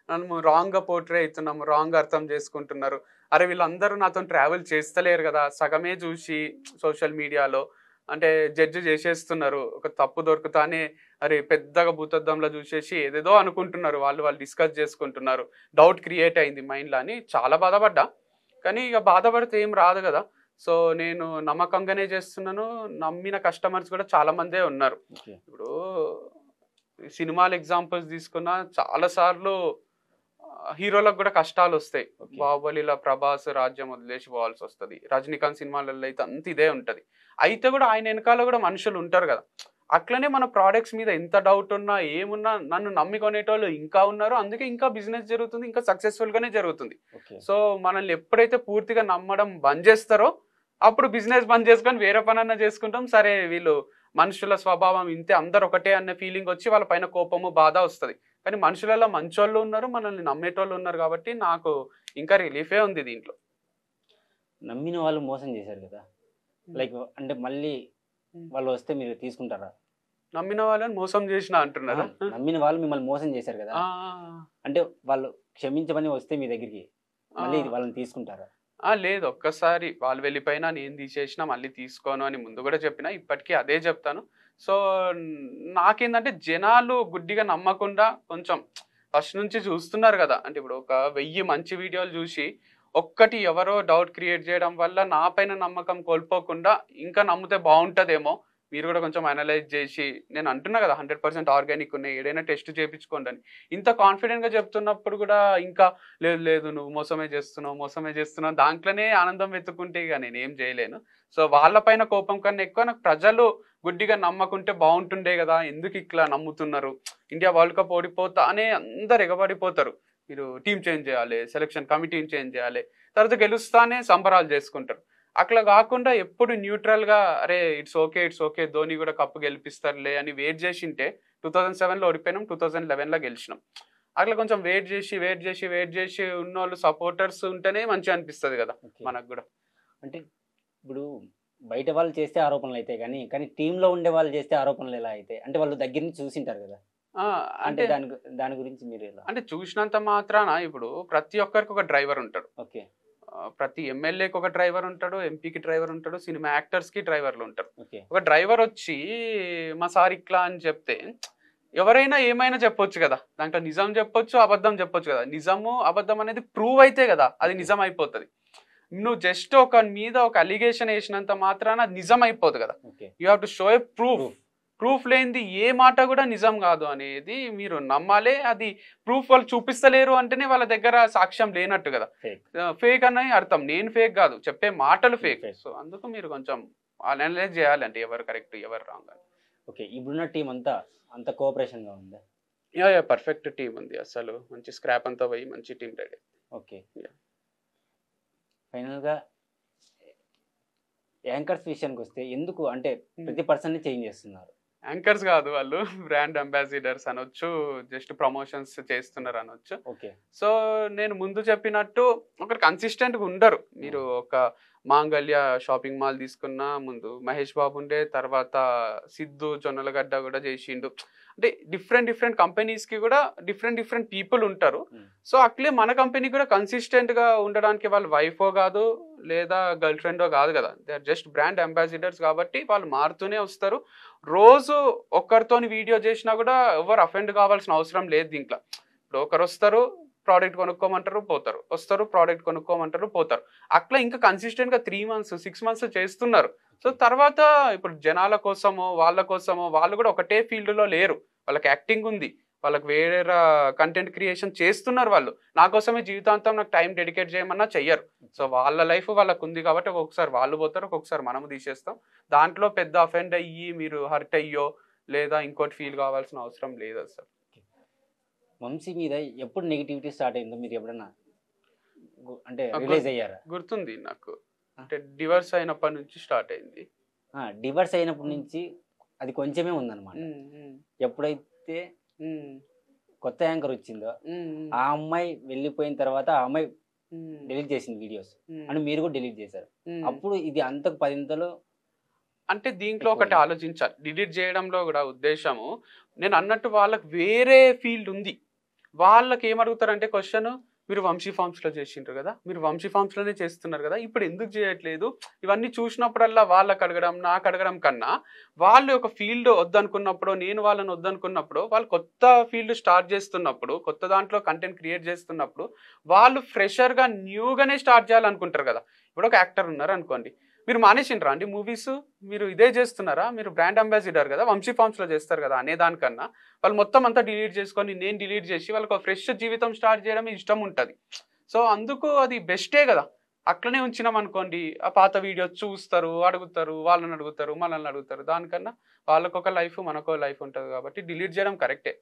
మనం రాంగ్ గా పోర్ట్రే అవుతున్నాము, రాంగ్ అర్థం చేసుకుంటున్నారు. అరే వీళ్ళందరూ నాతో ట్రావెల్ చేస్తలేరు కదా, సగమే చూసి సోషల్ మీడియాలో అంటే జడ్జి చేసేస్తున్నారు. ఒక తప్పు దొరుకుతానే అరే పెద్దగా భూతద్దంలో చూసేసి ఏదేదో అనుకుంటున్నారు, వాళ్ళు డిస్కస్ చేసుకుంటున్నారు, డౌట్ క్రియేట్ అయింది మైండ్లో అని చాలా బాధపడ్డా. కానీ ఇక బాధపడితే ఏం రాదు కదా. సో నేను నమ్మకంగానే చేస్తున్నాను, నమ్మిన కస్టమర్స్ కూడా చాలా మందే ఉన్నారు. ఇప్పుడు సినిమాల ఎగ్జాంపుల్స్ తీసుకున్నా చాలా సార్లు హీరోలకు కూడా కష్టాలు వస్తాయి. బాహుబలిలో ప్రభాస్ రాజ్యం వదిలేసి పోవాల్సి వస్తుంది, రజనీకాంత్ సినిమాలలో అయితే అంత ఇదే ఉంటది. అయితే కూడా ఆయన వెనకాల కూడా మనుషులు ఉంటారు కదా. అట్లనే మన ప్రోడక్ట్స్ మీద ఎంత డౌట్ ఉన్నా ఏమున్నా నన్ను నమ్మి కొనేటోళ్ళు ఇంకా ఉన్నారు. అందుకే ఇంకా బిజినెస్ జరుగుతుంది, ఇంకా సక్సెస్ఫుల్ గానే జరుగుతుంది. సో మనల్ని ఎప్పుడైతే పూర్తిగా నమ్మడం బంద్ చేస్తారో అప్పుడు బిజినెస్ బంద్ చేసుకొని వేరే పనన్నా చేసుకుంటాం. సరే వీళ్ళు మనుషుల స్వభావం ఇంతే, అందరు ఒకటే అనే ఫీలింగ్ వచ్చి వాళ్ళ పైన కోపము బాధ వస్తుంది. కానీ మనుషులలో మంచోళ్ళు ఉన్నారు, మనల్ని నమ్మేటోళ్ళు ఉన్నారు. కాబట్టి నాకు ఇంకా రిలీఫే ఉంది దీంట్లో. నమ్మిన వాళ్ళు మోసం చేశారు కదా, లైక్ అంటే మళ్ళీ వాళ్ళు వస్తే మీరు తీసుకుంటారా? నమ్మిన వాళ్ళని మోసం చేసిన అంటున్నారా? నమ్మిన వాళ్ళు మిమ్మల్ని మోసం చేశారు కదా, అంటే వాళ్ళు క్షమించమని వస్తే మీ దగ్గరికి మళ్ళీ వాళ్ళని తీసుకుంటారా? లేదు, ఒక్కసారి వాళ్ళు వెళ్ళిపోయినా నేను తీసేసినా మళ్ళీ తీసుకోను అని ముందు కూడా చెప్పినా, ఇప్పటికీ అదే చెప్తాను. సో నాకేంటంటే జనాలు గుడ్డిగా నమ్మకుండా కొంచెం ఫస్ట్ నుంచి చూస్తున్నారు కదా. అంటే ఇప్పుడు ఒక 1000 మంచి వీడియోలు చూసి ఒక్కటి ఎవరో డౌట్ క్రియేట్ చేయడం వల్ల నా పైన నమ్మకం కోల్పోకుండా ఇంకా నమ్మితే బాగుంటుందేమో, మీరు కూడా కొంచెం అనలైజ్ చేసి, నేను అంటున్నా కదా 100% ఆర్గానిక్ ఉన్నాయి, ఏదైనా టెస్ట్ చేయించుకోండి అని. ఇంత కాన్ఫిడెంట్గా చెప్తున్నప్పుడు కూడా ఇంకా లేదు నువ్వు మోసమే చేస్తున్నావు దాంట్లోనే ఆనందం వెతుక్కుంటే ఇక నేను ఏం చేయలేను. సో వాళ్ళపైన కోపం కన్నా ఎక్కువ నాకు ప్రజలు గుడ్డిగా నమ్మకుంటే బాగుంటుండే కదా, ఎందుకు ఇట్లా నమ్ముతున్నారు, ఇండియా వరల్డ్ కప్ ఓడిపోతా అనే అందరు ఎగబడిపోతారు. మీరు టీం చేంజ్ చేయాలి, సెలక్షన్ కమిటీని చేంజ్ చేయాలి, తర్వాత గెలుస్తానే సంబరాలు చేసుకుంటారు. అట్లా కాకుండా ఎప్పుడు న్యూట్రల్గా అరే ఇట్స్ ఓకే ధోని కూడా కప్పు గెలిపిస్తారులే అని వెయిట్ చేసింటే 2007లో ఓడిపోయినాం, 2011లో గెలిచినాం. అట్లా కొంచెం వెయిట్ చేసి ఉన్నోళ్ళు సపోర్టర్స్ ఉంటేనే మంచిగా అనిపిస్తుంది కదా మనకు కూడా. అంటే ఇప్పుడు బయట వాళ్ళు చేస్తే ఆరోపణలు అయితే కానీ టీంలో ఉండే వాళ్ళు చేస్తే ఆరోపణలు ఎలా అయితే? అంటే వాళ్ళు దగ్గర నుంచి చూసింటారు కదా, అంటే దాని గురించి మీరు ఎలా? అంటే చూసినంత మాత్రాన ఇప్పుడు ప్రతి ఒక్కరికి ఒక డ్రైవర్ ఉంటాడు. ఓకే, ప్రతి ఎమ్మెల్యేకి ఒక డ్రైవర్ ఉంటాడు, ఎంపీకి డ్రైవర్ ఉంటాడు, సినిమా యాక్టర్స్ కి డ్రైవర్లు ఉంటారు. ఒక డ్రైవర్ వచ్చి మా సార్ ఇట్లా అని చెప్తే ఎవరైనా ఏమైనా చెప్పొచ్చు కదా, దాంట్లో నిజం చెప్పొచ్చు, అబద్ధం చెప్పొచ్చు కదా. నిజము అబద్ధం అనేది ప్రూవ్ అయితే కదా అది నిజం అయిపోతుంది. నువ్వు జస్ట్ ఒక మీద ఒక అలిగేషన్ వేసినంత మాత్రాన నిజం అయిపోదు కదా. You have to show A proof. Proof లేనిది ఏ మాట కూడా నిజం కాదు అనేది మీరు నమ్మాలి. అది ప్రూఫ్ వాళ్ళు చూపిస్తలేరు అంటేనే వాళ్ళ దగ్గర సాక్ష్యం లేనట్టు కదా. ఫేక్ అన్నది అర్థం. నేను ఫేక్ కాదు, చెప్పే మాటలు ఫేక్. సో అందుకు మీరు కొంచెం అనలైజ్ చేయాలి, అంటే ఎవరు కరెక్ట్ ఎవరు రాంగ్ అని. ఓకే, ఇప్పుడున్న టీం అంతా అంత కోఆపరేషన్గా ఉందా? యా పర్ఫెక్ట్ టీం ఉంది, అసలు మంచి స్క్రాప్ అంతా పోయి మంచి టీం రెడీ. ఓకే, ఫైనల్గా యాంకర్స్ విషయానికి వస్తే ఎందుకు అంటే ప్రతి పర్సన్ని చేంజ్ చేస్తున్నారు? యాంకర్స్ కాదు, వాళ్ళు బ్రాండ్ అంబాసిడర్స్ అనొచ్చు, జస్ట్ ప్రమోషన్స్ చేస్తున్నారు అనొచ్చు. ఓకే, సో నేను ముందు చెప్పినట్టు ఒకరు కన్సిస్టెంట్గా ఉండరు. మీరు ఒక మాంగళ్య షాపింగ్ మాల్ తీసుకున్న ముందు మహేష్ బాబు ఉండే, తర్వాత సిద్ధు జొన్నలగడ్డ కూడా చేసిండు. అంటే డిఫరెంట్ కంపెనీస్కి కూడా డిఫరెంట్ పీపుల్ ఉంటారు. సో అట్లే మన కంపెనీ కూడా కన్సిస్టెంట్గా ఉండడానికి వాళ్ళు వైఫో కాదు లేదా గర్ల్ ఫ్రెండో కాదు కదా, they are just brand ambassadors. కాబట్టి వాళ్ళు మారుతూనే వస్తారు. రోజు ఒక్కరితోని వీడియో చేసినా కూడా ఎవరు అఫెండ్ కావాల్సిన అవసరం లేదు దీంట్లో. ఇప్పుడు ఒకరు వస్తారు, ప్రోడక్ట్ కొనుక్కోమంటారు పోతారు, వస్తారు ప్రోడక్ట్ కొనుక్కోమంటారు పోతారు. అట్లా ఇంకా కన్సిస్టెంట్గా 3 months 6 months చేస్తున్నారు. సో తర్వాత ఇప్పుడు జనాల కోసమో వాళ్ళ కోసమో వాళ్ళు కూడా ఒకటే ఫీల్డ్లో లేరు, వాళ్ళకి యాక్టింగ్ ఉంది, వాళ్ళకి వేరే కంటెంట్ క్రియేషన్ చేస్తున్నారు. వాళ్ళు నా కోసమే జీవితాంతం నాకు టైం డెడికేట్ చేయమన్నా చెయ్యరు. సో వాళ్ళ లైఫ్ వాళ్ళకు ఉంది కాబట్టి ఒక్కొక్కసారి వాళ్ళు పోతారు, ఒక్కొక్కసారి మనము తీసేస్తాం. దాంట్లో పెద్ద అఫెండ్ అయ్యి మీరు హర్ట్ అయ్యో లేదా ఇంకోటి ఫీల్ కావాల్సిన అవసరం లేదు అసలు. వంశీ మీద ఎప్పుడు నెగిటివిటీ స్టార్ట్ అయిందో మీరు ఎప్పుడన్నా అంటే రిలీజ్ అయ్యారా? గుర్తుంది నాకు, అంటే డివర్స్ అయినప్పటి నుంచి స్టార్ట్ అయింది. డివర్స్ అయినప్పటి నుంచి అది కొంచెమే ఉందన్నమాట. ఎప్పుడైతే కొత్త యాంకర్ వచ్చిందో ఆ అమ్మాయి వెళ్ళిపోయిన తర్వాత ఆ అమ్మాయి డిలీట్ చేసింది వీడియోస్ అని మీరు కూడా డిలీట్ చేశారు. అప్పుడు ఇది అంతకు 10 అంటే దీంట్లో ఒకటి ఆలోచించాలి. డిలీట్ చేయడంలో కూడా ఉద్దేశము నేను అన్నట్టు వాళ్ళకి వేరే ఫీల్డ్ ఉంది. వాళ్ళకి ఏమడుగుతారంటే క్వశ్చన్, మీరు వంశీ ఫార్మ్స్లో చేసిండ్రు కదా, మీరు వంశీ ఫార్మ్స్లోనే చేస్తున్నారు కదా, ఇప్పుడు ఎందుకు చేయట్లేదు? ఇవన్నీ చూసినప్పుడల్లా వాళ్ళకి అడగడం నాకు అడగడం కన్నా వాళ్ళు ఒక ఫీల్డ్ వద్దనుకున్నప్పుడు, నేను వాళ్ళని వద్దనుకున్నప్పుడు, వాళ్ళు కొత్త ఫీల్డ్ స్టార్ట్ చేస్తున్నప్పుడు, కొత్త దాంట్లో కంటెంట్ క్రియేట్ చేస్తున్నప్పుడు వాళ్ళు ఫ్రెషర్గా న్యూగానే స్టార్ట్ చేయాలనుకుంటారు కదా. ఇప్పుడు ఒక యాక్టర్ ఉన్నారు అనుకోండి, మీరు మానేసిండ్రా అండి మూవీస్, మీరు ఇదే చేస్తున్నారా, మీరు బ్రాండ్ అంబాసిడర్ కదా వంశీ ఫార్మ్స్లో చేస్తారు కదా అనే దానికన్నా వాళ్ళు మొత్తం అంతా డిలీట్ చేసుకొని నేను డిలీట్ చేసి వాళ్ళకి ఒక ఫ్రెష్ జీవితం స్టార్ట్ చేయడం ఇష్టం ఉంటుంది. సో అందుకు అది బెస్టే కదా. అట్లనే ఉంచినాం అనుకోండి, ఆ పాత వీడియోస్ చూస్తారు, అడుగుతారు, వాళ్ళని అడుగుతారు, మనల్ని అడుగుతారు. దానికన్నా వాళ్ళకొక లైఫ్ మనకో లైఫ్ ఉంటుంది కాబట్టి డిలీట్ చేయడం కరెక్టే.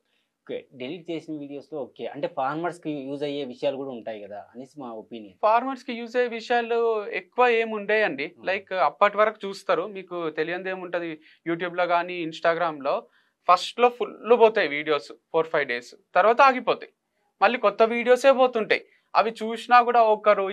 ఓకే, డిలీట్ చేసిన వీడియోస్లో ఓకే అంటే ఫార్మర్స్కి యూజ్ అయ్యే విషయాలు కూడా ఉంటాయి కదా అనేసి మా ఒపీనియన్. ఫార్మర్స్కి యూజ్ అయ్యే విషయాలు ఎక్కువ ఏముండేయండి. లైక్ అప్పటి వరకు చూస్తారు, మీకు తెలియదు ఏముంటుంది యూట్యూబ్లో కానీ ఇన్స్టాగ్రామ్లో ఫస్ట్లో ఫుల్ పోతాయి వీడియోస్ 4-5 days, తర్వాత ఆగిపోతాయి, మళ్ళీ కొత్త వీడియోసే పోతుంటాయి. అవి చూసినా కూడా ఒకరు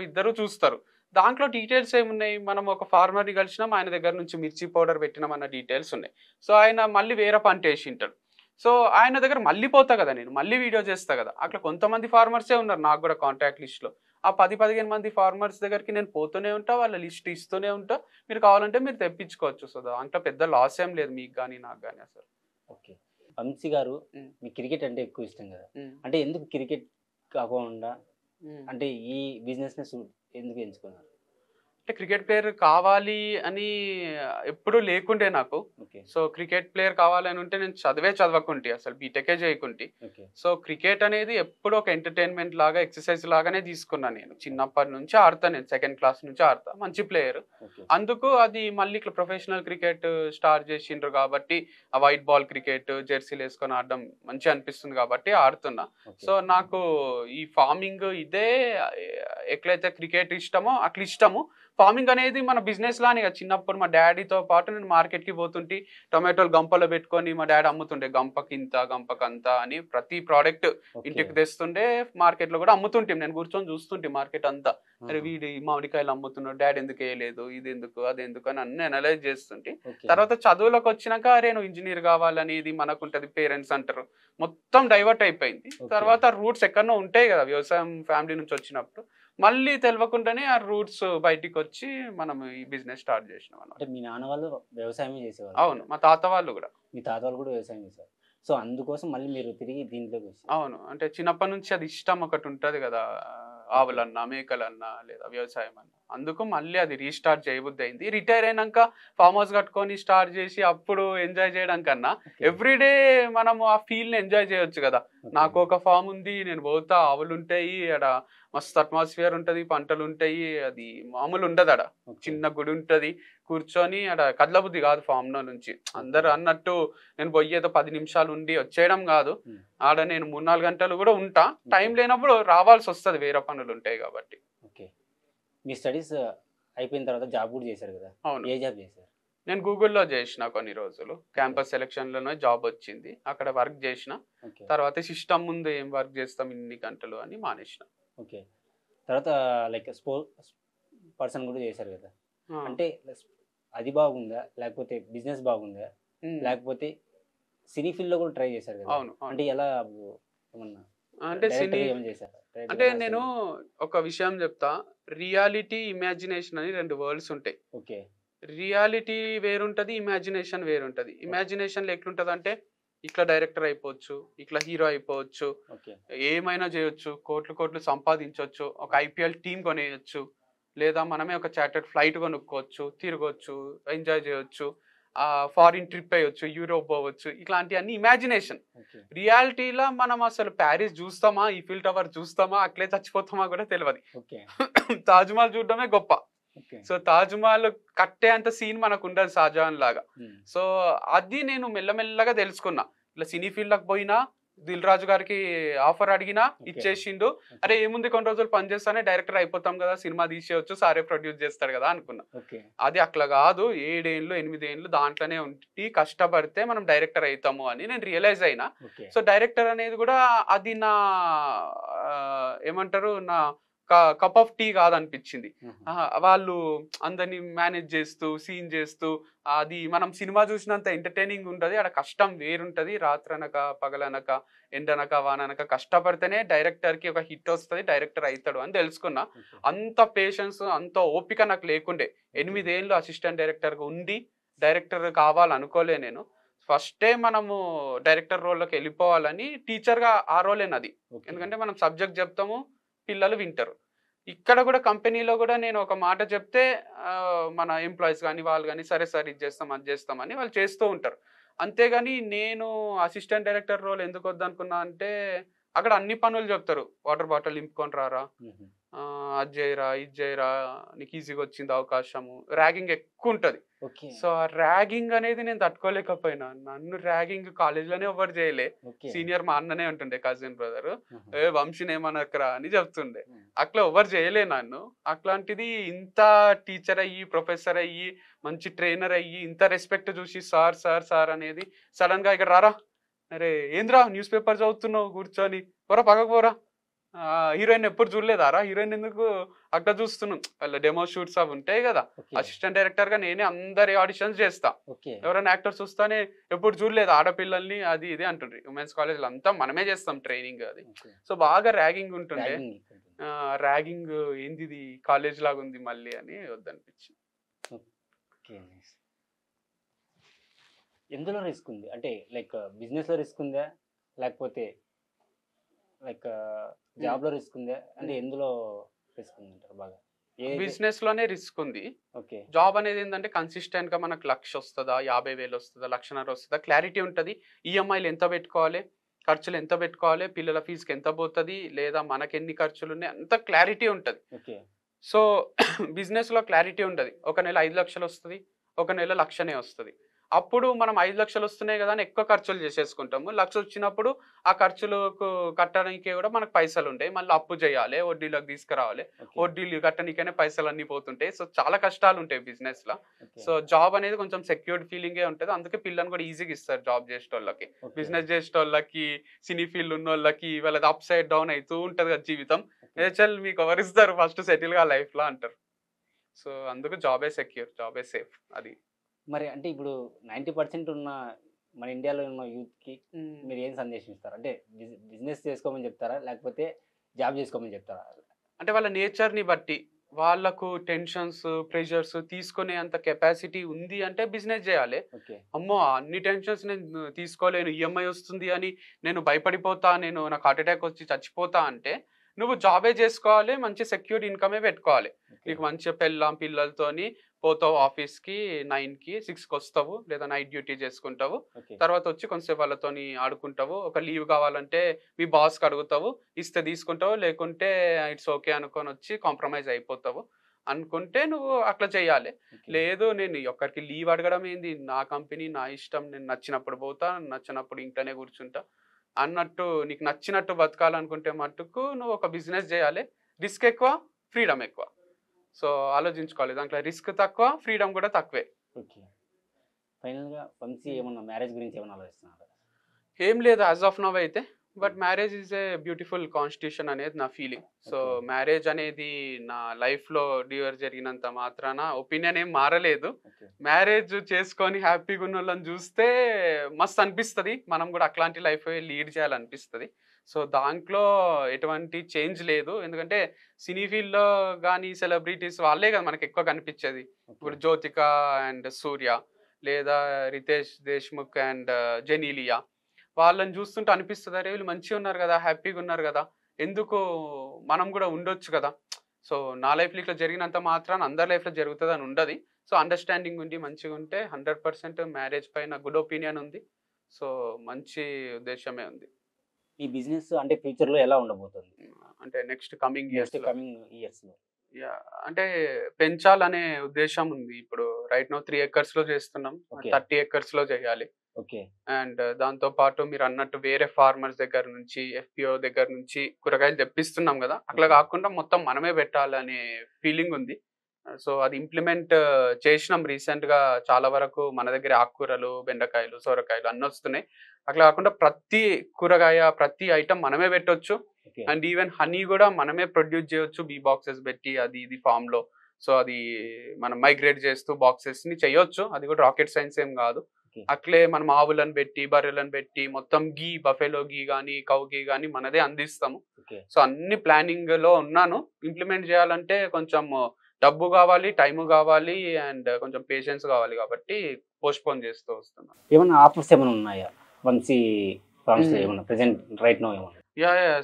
ఇద్దరు చూస్తారు. దాంట్లో డీటెయిల్స్ ఏమున్నాయి, మనం ఒక ఫార్మర్ని కలిసినాం, ఆయన దగ్గర నుంచి మిర్చి పౌడర్ పెట్టినాం అన్న డీటెయిల్స్ ఉన్నాయి. సో ఆయన మళ్ళీ వేరే పంట వేసి ఉంటాడు. సో ఆయన దగ్గర మళ్ళీ పోతా కదా, నేను మళ్ళీ వీడియో చేస్తా కదా. అట్లా కొంతమంది ఫార్మర్సే ఉన్నారు నాకు కూడా కాంటాక్ట్ లిస్ట్లో. ఆ 10-15 మంది ఫార్మర్స్ దగ్గరికి నేను పోతూనే ఉంటా, వాళ్ళ లిస్ట్ ఇస్తూనే ఉంటా. మీరు కావాలంటే మీరు తెప్పించుకోవచ్చు. సో దాంట్లో పెద్ద లాస్ ఏం లేదు మీకు కానీ నాకు కానీ అసలు. ఓకే, వంశీ గారు మీ క్రికెట్ అంటే ఎక్కువ ఇష్టం కదా, అంటే ఎందుకు క్రికెట్ కాకుండా అంటే ఈ బిజినెస్ని ఎందుకు ఎంచుకున్నారు? అంటే క్రికెట్ ప్లేయర్ కావాలి అని ఎప్పుడు లేకుంటే నాకు. సో క్రికెట్ ప్లేయర్ కావాలని ఉంటే నేను చదవకుంటే అసలు బీటెకే చేయకుంటే. సో క్రికెట్ అనేది ఎప్పుడు ఒక ఎంటర్టైన్మెంట్ లాగా ఎక్సర్సైజ్ లాగానే తీసుకున్నాను. నేను చిన్నప్పటి నుంచి ఆడతా, నేను 2nd class నుంచి ఆడతా, మంచి ప్లేయర్. అందుకు అది మళ్ళీ ఇట్లా ప్రొఫెషనల్ క్రికెట్ స్టార్ట్ చేసిండ్రు కాబట్టి ఆ వైట్ బాల్ క్రికెట్ జెర్సీలు వేసుకొని ఆడడం మంచిగా అనిపిస్తుంది కాబట్టి ఆడుతున్నా. సో నాకు ఈ ఫార్మింగ్ ఇదే ఎట్లయితే క్రికెట్ ఇష్టమో అట్లా ఇష్టము. ఫార్మింగ్ అనేది మన బిజినెస్ లానే కదా. చిన్నప్పుడు మా డాడీతో పాటు నేను మార్కెట్కి పోతుంటే టొమాటోలు గంపలో పెట్టుకొని మా డాడీ అమ్ముతుండే, గంపకింత గంపకంత అని ప్రతి ప్రోడక్ట్ ఇంటికి తెస్తుండే, మార్కెట్లో కూడా అమ్ముతుంటే నేను కూర్చొని చూస్తుంటే మార్కెట్ అంతా. అరే వీడి మామిడికాయలు అమ్ముతున్నాడు, డాడీ ఎందుకు వేయలేదు, ఇది ఎందుకు అది ఎందుకు అని అన్ని అనలైజ్ చేస్తుంటే. తర్వాత చదువులోకి వచ్చినాక అరే నువ్వు ఇంజనీర్ కావాలని ఇది మనకుంటది, పేరెంట్స్ అంటారు, మొత్తం డైవర్ట్ అయిపోయింది. తర్వాత రూట్స్ ఎక్కడో ఉంటాయి కదా వ్యవసాయం ఫ్యామిలీ నుంచి వచ్చినప్పుడు, మళ్ళీ తెలియకుండానే ఆ రూట్స్ బయటికి వచ్చి మనం ఈ బిజినెస్ స్టార్ట్ చేసినాం అన్నమాట. మీ నాన్న వాళ్ళు వ్యవసాయం చేసేవారు? అవును, మా తాత వాళ్ళు కూడా. మీ తాత వాళ్ళు కూడా వ్యవసాయం చేశారు. సో అందుకోసం మళ్ళీ మీరు తిరిగి దీంట్లోకి వచ్చారు. అవును. అంటే చిన్నప్పటి నుంచి అది ఇష్టం ఒకటి ఉంటది కదా! ఆవులన్నా, మేకలన్నా లేదా వ్యవసాయం అన్నా. అందుకు మళ్ళీ అది రీస్టార్ట్ చేయబుద్దయింది. రిటైర్ అయినంక ఫార్మ్ హౌస్ కట్టుకొని స్టార్ట్ చేసి అప్పుడు ఎంజాయ్ చేయడం కన్నా ఓకే. ఎవ్రీడే మనము ఆ ఫీల్‌ని ఎంజాయ్ చేయొచ్చు కదా! ఓకే. నాకు ఒక ఫార్మ్ ఉంది. నేను పోతా ఆవులుంటాయి. ఆడ మస్తు అట్మాస్ఫియర్ ఉంటది. పంటలుంటాయి. అది మామూలు ఉండదడ. ఓకే. చిన్న గుడి ఉంటది. కూర్చొని ఆడ కదలబుద్ధి కాదు ఫామ్‌లో నుంచి. అందరూ అన్నట్టు నేను పోయి ఏదో 10 నిమిషాలు ఉండి వచ్చేయడం కాదు. హ్మ్. ఆడ నేను 3, 4 గంటలు కూడా ఉంటా. టైం లేనప్పుడు రావాల్సొస్తది వేరే పనులుంటాయి కాబట్టి. ఓకే. మీ స్టడీస్ అయిపోయిన తర్వాత జాబ్ కూడా చేశారు కదా! అవును. ఏ జాబ్ చేశారు? నేను గూగుల్‌లో జేసిన కొన్ని రోజులు. క్యాంపస్ సెలక్షన్‌లోనే జాబొచ్చింది. అక్కడ వర్క్ జేసిన. ఓకే. తర్వాత సిస్టమ్ ముందు ఏం వర్క్ జేస్తాం ఇన్ని గంటలు అని మానేసిన. ఓకే. తర్వాత లైక్ పర్సన్ కూడా చేశారు కదా! ఆ! అంటే అది బాగుందా? లేకపోతే బిజినెస్ బాగుందా? హ్మ్. లేకపోతే సినీ ఫీల్డ్‌లో కూడా ట్రై చేశారు కదా! అవును. అవును. అంటే ఎలా ఏమన్నా అంటే సినీ డైరెక్టర్‌గా ఏమైనా చేశారా? అంటే డైరెక్టర్‌గా నేను ఒక విషయం జెప్తా. రియాలిటీ, ఇమాజినేషన్ అని 2 వరల్డ్స్ ఉంటాయి. ఓకే. రియాలిటీ వేరుంటది. ఇమాజినేషన్ వేరుంటది. ఇమాజినేషన్‌లో ఎట్లుంటదంటే, ఇట్లా డైరెక్టర్ అయిపోవచ్చు. ఇట్లా హీరో అయిపోవచ్చు. ఓకే. ఏమైనా జేయొచ్చు. కోట్లు, కోట్లు సంపాదించొచ్చు. ఒక ఐపీఎల్ టీమ్ కొనేయొచ్చు. లేదా మనమే ఒక చార్టర్డ్ ఫ్లైట్ కొనుక్కోవచ్చు. తిరగొచ్చు. ఎంజాయ్ జేయొచ్చు. ఫారిన్ ట్రిప్ ఎయొచ్చు. యూరోప్ పోవచ్చు. ఇట్లాంటియన్నీ ఇమాజినేషన్. ఓకే. రియాలిటీలో మనం అసలు పారిస్ జూస్తామా? ఈఫిల్ టవర్ చూస్తామా? అట్లే చచ్చిపోతామా గూడా తెలవది. ఓకే. తాజ్‌మహల్ చూడడమే గొప్ప. ఓకే. సో, 'తాజ్‌మహల్' కట్టేంత సీన్ మనకుండదు 'షాజహాన్' లాగా. హ్మ్. సో, అది నేను మెల్లమెల్లగా తెలుసుకున్నా. ఇట్లా సినీ ఫీల్డ్‌లోకి పోయినా, 'దిల్ రాజు' గారికి ఆఫర్ అడిగినా ఓకే. ఇచ్చేసిండు. అరే! ఏముంది కొన్ని రోజులు పని చేస్తానే డైరెక్టర్ అయిపోతాం గదా! సినిమా తీసేయొచ్చు. సారే ప్రొడ్యూస్ చేస్తాడు గదా! అనుకున్నా. ఓకే. అది అట్లా గాదు. 7 ఏండ్లు, 8 ఏండ్లు దాంట్లోనే ఉండి కష్టపడితే మనం డైరెక్టర్ అయితాము అని నేను రియలైజ్ అయినా. ఓకే. సో, డైరెక్టర్ అనేది గూడా అది నా ఏమంటారు? నా కప్ ఆఫ్ టీ కాదనిపించింది. హుహు. వాళ్ళు అందరిని మేనేజ్ చేస్తూ, సీన్ చేస్తూ అది మనం సినిమా చూసినంత ఎంటర్‌టైనింగ్ ఉంటది. ఆడ కష్టం వేరుంటది. రాత్రనక, పగలనక, ఎండనక, వాననక కష్టపడితేనే డైరెక్టర్‌కి ఒక హిట్ వస్తది. డైరెక్టర్ అయితాడు అని తెలుసుకున్నా. ఓకే. అంత పేషెన్స్, అంత ఓపిక నాకు లేకుండే. 8 ఏండ్లు అసిస్టెంట్ డైరెక్టర్‌గా ఉండి, డైరెక్టర్ కావాలనుకోలే నేను. ఫస్టే మనము డైరెక్టర్ రోల్‌లోకి ఎళ్ళిపోవాలని టీచర్‌గా ఆ రోలే నాది. ఓకే. ఎందుకంటే మనం సబ్జెక్ట్ చెప్తాము. పిల్లలు వింటారు. ఇక్కడ గూడా కంపెనీలో గూడా నేను ఒక మాట చెప్తే మన ఎంప్లాయీస్ గాని, వాళ్ళు గాని సరే సార్ ఇది చేస్తాం, అది చేస్తాం అని వాళ్ళు చేస్తూ ఉంటారు. అంతేగాని నేను అసిస్టెంట్ డైరెక్టర్ రోల్ ఎందుకు వద్దనుకున్నా అంటే, అక్కడ అన్ని పనులు చెప్తారు. వాటర్ బాటిల్ నింపుకొని రారా, హుహు. అది జేయరా, ఇది జేయరా, నీకు ఈజీగా వచ్చింది అవకాశము. ర్యాగింగ్ ఎక్కువుంటది. ఓకే. సో, ఆ ర్యాగింగ్ అనేది నేను తట్టుకోలేకపోయినా. నన్ను ర్యాగింగ్ కాలేజ్‌లోనే ఎవ్వరు జేయలే. ఓకే. సీనియర్ మా అన్ననే ఉంటుండే కజిన్ బ్రదరు. హుహు. "ఏ వంశీనేమనకురా" అని చెప్తుండే. హ్మ్. అట్లా ఎవ్వరు జేయలే నన్ను. అట్లాంటిది ఇంత టీచర్ అయ్యి, ప్రొఫెసర్ అయ్యి, మంచి ట్రైనర్ అయ్యి, ఇంత రెస్పెక్ట్ చూసి సార్, సార్, సార్ అనేది సడెన్‌గా "ఇక్కడ రారా! అరే ఏందిరా న్యూస్ పేపర్ చదువుతున్నావు కూర్చొని. పోరా పక్కకు పోరా. హీరోయిన్ ఎప్పుడు చూడలేదారా? హీరోయిన్ ఎందుకు అట్లా చూస్తున్నావు?" వాళ్ళ డెమో షూట్స్ అవి ఉంటాయి గదా! ఓకే. అసిస్టెంట్ డైరెక్టర్‌గా నేనే అందరి ఆడిషన్స్ చేస్తా. ఓకే. ఎవరైనా యాక్టర్స్ చూస్తానే ఎప్పుడు చూడలేదా ఆడపిల్లల్ని అది ఇది అంటుండ్రి. ఉమెన్స్ కాలేజ్‌లో అంతా మనమే చేస్తాం ట్రైనింగ్ అది. ఓకే. సో, బాగా ర్యాగింగ్ ఉంటుండే. ర్యాగింగ్ ఎక్కువుంటుంది. ర్యాగింగ్ ఏందిది కాలేజ్ లాగుంది మళ్ళీ అని వద్దనిపించింది. ఓకే. నైస్. ఎందులో రిస్క్ ఉంది? అంటే లైక్ బిజినెస్‌లో రిస్క్ ఉందా? లేకపోతే లైక్ హ్మ్. జాబ్‌లో రిస్క్ ఉందా? అంటే హ్మ్. ఎందులో రిస్క్ ఉందంటారు బాగా? ఏది? బిజినెస్‌లోనే రిస్క్ ఉంది. ఓకే. జాబ్ అనేది ఏందంటే కన్సిస్టెంట్‌గా మనకు 1,00,000 వస్తదా? 50,000 వస్తదా? 1,50,000 వస్తదా? క్లారిటీ ఉంటది. ఈఎంఐలు ఎంత పెట్టుకోవాలి? ఖర్చులు ఎంత పెట్టుకోవాలి? పిల్లల ఫీజ్‌కి ఎంత పోతది? లేదా మనకెన్ని ఖర్చులున్నాయి? అంత క్లారిటీ ఉంటది. ఓకే. సో, బిజినెస్‌లో క్లారిటీ ఉండది. ఒక నెల 5,00,000 వస్తది. ఒక నెల 1,00,000నే వస్తది. అప్పుడు మనం 5,00,000 వస్తున్నాయి గదా! అని ఎక్కువ ఖర్చులు చేసేసుకుంటాము. 1,00,000 వచ్చినప్పుడు ఆ ఖర్చులకు కట్టడానికి కూడా మనకు పైసలుంటాయి. మళ్ళీ అప్పు చేయాలి. వడ్డీలకు తీసుకురావాలి. ఓకే. వడ్డీలు కట్టనీకనే పైసలన్నీ పోతుంటాయి. సో, చాలా కష్టాలుంటాయి బిజినెస్‌ల. ఓకే. సో, జాబ్ అనేది కొంచెం సెక్యూర్డ్ ఫీలింగే ఉంటది. అందుకే పిల్లని కూడా ఈజీగా ఇస్తారు జాబ్ చేసేటోళ్ళకి. ఓకే. బిజినెస్ చేసేటోళ్ళకి, సినీ ఫీల్డ్ ఉన్నోళ్ళకి వాళ్ళది అప్ సైడ్ డౌన్ అయితూ ఉంటది కదా జీవితం. ఓకే. చల్ మీకు ఎవరిస్తారు ఫస్ట్ సెటిల్‌గా లైఫ్‌లో అంటారు. సో, అందుకు జాబే సెక్యూర్. జాబే సేఫ్ అది. మరి అంటే ఇప్పుడు 90% ఉన్న మన ఇండియాలో ఉన్న యూత్‌కి హ్మ్. మీరు ఏం సందేశం ఇస్తారు? అంటే బిజినెస్ చేసుకోమని చెప్తారా? లేకపోతే జాబ్ చేసుకోమని చెప్తారా? అంటే వాళ్ళ నేచర్‌ని బట్టి వాళ్ళకు టెన్షన్స్ ప్రెషర్స్ తీసుకునే అంత కెపాసిటీ ఉంది అంటే బిజినెస్ చేయాలి. అమ్మో అన్ని టెన్షన్స్ నేను తీసుకోలేను, ఈఎంఐ వస్తుంది అని నేను భయపడిపోతా, నాకు హార్ట్ అటాక్ వచ్చి చచ్చిపోతా అంటే నువ్వు జాబే చేసుకోవాలి, మంచి సెక్యూర్డ్ ఇన్కమే పెట్టుకోవాలి. నీకు మంచిగా పెళ్ళాం పిల్లలతోని పోతావు ఆఫీస్కి 9కి 6కి వస్తావు, లేదా నైట్ డ్యూటీ చేసుకుంటావు, తర్వాత వచ్చి కొంచెంసేపు వాళ్ళతోని ఆడుకుంటావు, ఒక లీవ్ కావాలంటే మీ బాస్కి అడుగుతావు, ఇస్తే తీసుకుంటావు, లేకుంటే ఇట్స్ ఓకే అనుకొని వచ్చి కాంప్రమైజ్ అయిపోతావు. అనుకుంటే నువ్వు అట్లా చేయాలి. లేదు నేను ఒక్కరికి లీవ్ అడగడం ఏంది, నా కంపెనీ నా ఇష్టం, నేను నచ్చినప్పుడు పోతా, నచ్చినప్పుడు ఇంట్లోనే కూర్చుంటా అన్నట్టు, నీకు నచ్చినట్టు బతకాలనుకుంటే మట్టుకు నువ్వు ఒక బిజినెస్ చేయాలి. రిస్క్ ఎక్కువ, ఫ్రీడమ్ ఎక్కువ. సో ఆలోచించుకోవాలి, దాంట్లో రిస్క్ తక్కువ, ఫ్రీడమ్ కూడా తక్కువే. ఫైనల్గా వంశీ ఏమన్నా మ్యారేజ్ గురించి ఏమన్నా ఆలోచిస్తున్నారు? ఏం లేదు యాజ్ ఆఫ్ నవ్ అయితే. But marriage is a beautiful constitution అనేది నా ఫీలింగ్. సో మ్యారేజ్ అనేది నా లైఫ్లో డ్యూయర్ జరిగినంత మాత్రాన ఒపీనియన్ ఏం మారలేదు. మ్యారేజ్ చేసుకొని హ్యాపీగా ఉన్న వాళ్ళని చూస్తే మస్తు అనిపిస్తుంది, మనం కూడా అట్లాంటి లైఫ్ లీడ్ చేయాలనిపిస్తుంది. సో దాంట్లో ఎటువంటి చేంజ్ లేదు, ఎందుకంటే సినీ ఫీల్డ్లో కానీ సెలబ్రిటీస్ వాళ్ళే కదా మనకి ఎక్కువ కనిపించేది. ఇప్పుడు జ్యోతిక అండ్ సూర్య, లేదా రితేష్ దేశ్ముఖ్ అండ్ జెనీలియా, వాళ్ళని చూస్తుంటే అనిపిస్తుంది అరే వీళ్ళు మంచిగా ఉన్నారు కదా, హ్యాపీగా ఉన్నారు కదా, ఎందుకు మనం కూడా ఉండొచ్చు కదా. సో నా లైఫ్లో ఇట్లా జరిగినంత మాత్రాన అందరి లైఫ్లో జరుగుతుంది అని ఉండదు. సో అండర్స్టాండింగ్ ఉండి మంచిగా ఉంటే 100% మ్యారేజ్ పైన గుడ్ ఒపీనియన్ ఉంది. సో మంచి ఉద్దేశమే ఉంది. ఈ బిజినెస్ అంటే ఫ్యూచర్లో ఎలా ఉండబోతుంది, అంటే నెక్స్ట్ కమింగ్ ఇయర్స్లో? అంటే పెంచాలనే ఉద్దేశం ఉంది. ఇప్పుడు రైట్ నో 3 acres లో చేస్తున్నాం, 30 acres లో చేయాలి. అండ్ దాంతో పాటు మీరు అన్నట్టు వేరే ఫార్మర్స్ దగ్గర నుంచి, FPO దగ్గర నుంచి కూరగాయలు తెప్పిస్తున్నాం కదా, అట్లా కాకుండా మొత్తం మనమే పెట్టాలనే ఫీలింగ్ ఉంది. సో అది ఇంప్లిమెంట్ చేసినాం రీసెంట్ గా. చాలా వరకు మన దగ్గర ఆకుకూరలు, బెండకాయలు, సొరకాయలు అన్నీ వస్తున్నాయి. అట్లా కాకుండా ప్రతి కూరగాయ, ప్రతి ఐటమ్ మనమే పెట్టొచ్చు. అండ్ ఈవెన్ హనీ కూడా మనమే ప్రొడ్యూస్ చేయొచ్చు, బీ బాక్సెస్ పెట్టి అది ఇది ఫామ్ లో. సో అది మనం మైగ్రేట్ చేస్తూ బాక్సెస్ ని చేయొచ్చు, అది కూడా రాకెట్ సైన్స్ ఏం కాదు. అట్లే మనం ఆవులను పెట్టి, బర్రెలను పెట్టి మొత్తం గీ, బఫెలో గీ కానీ, కౌ గీ కానీ మనదే అందిస్తాము. సో అన్ని ప్లానింగ్ లో ఉన్నాను. ఇంప్లిమెంట్ చేయాలంటే కొంచెం డబ్బు కావాలి, టైం కావాలి, అండ్ కొంచెం పేషెన్స్ కావాలి, కాబట్టి పోస్ట్ పోన్ చేస్తూ వస్తున్నాను. ఏమన్నా ఆఫర్స్ ఏమైనా ఉన్నాయా వంశీ ఫార్మ్స్ ఏమన్నా ప్రెజెంట్ రైట్ నౌ ఏమన్నా?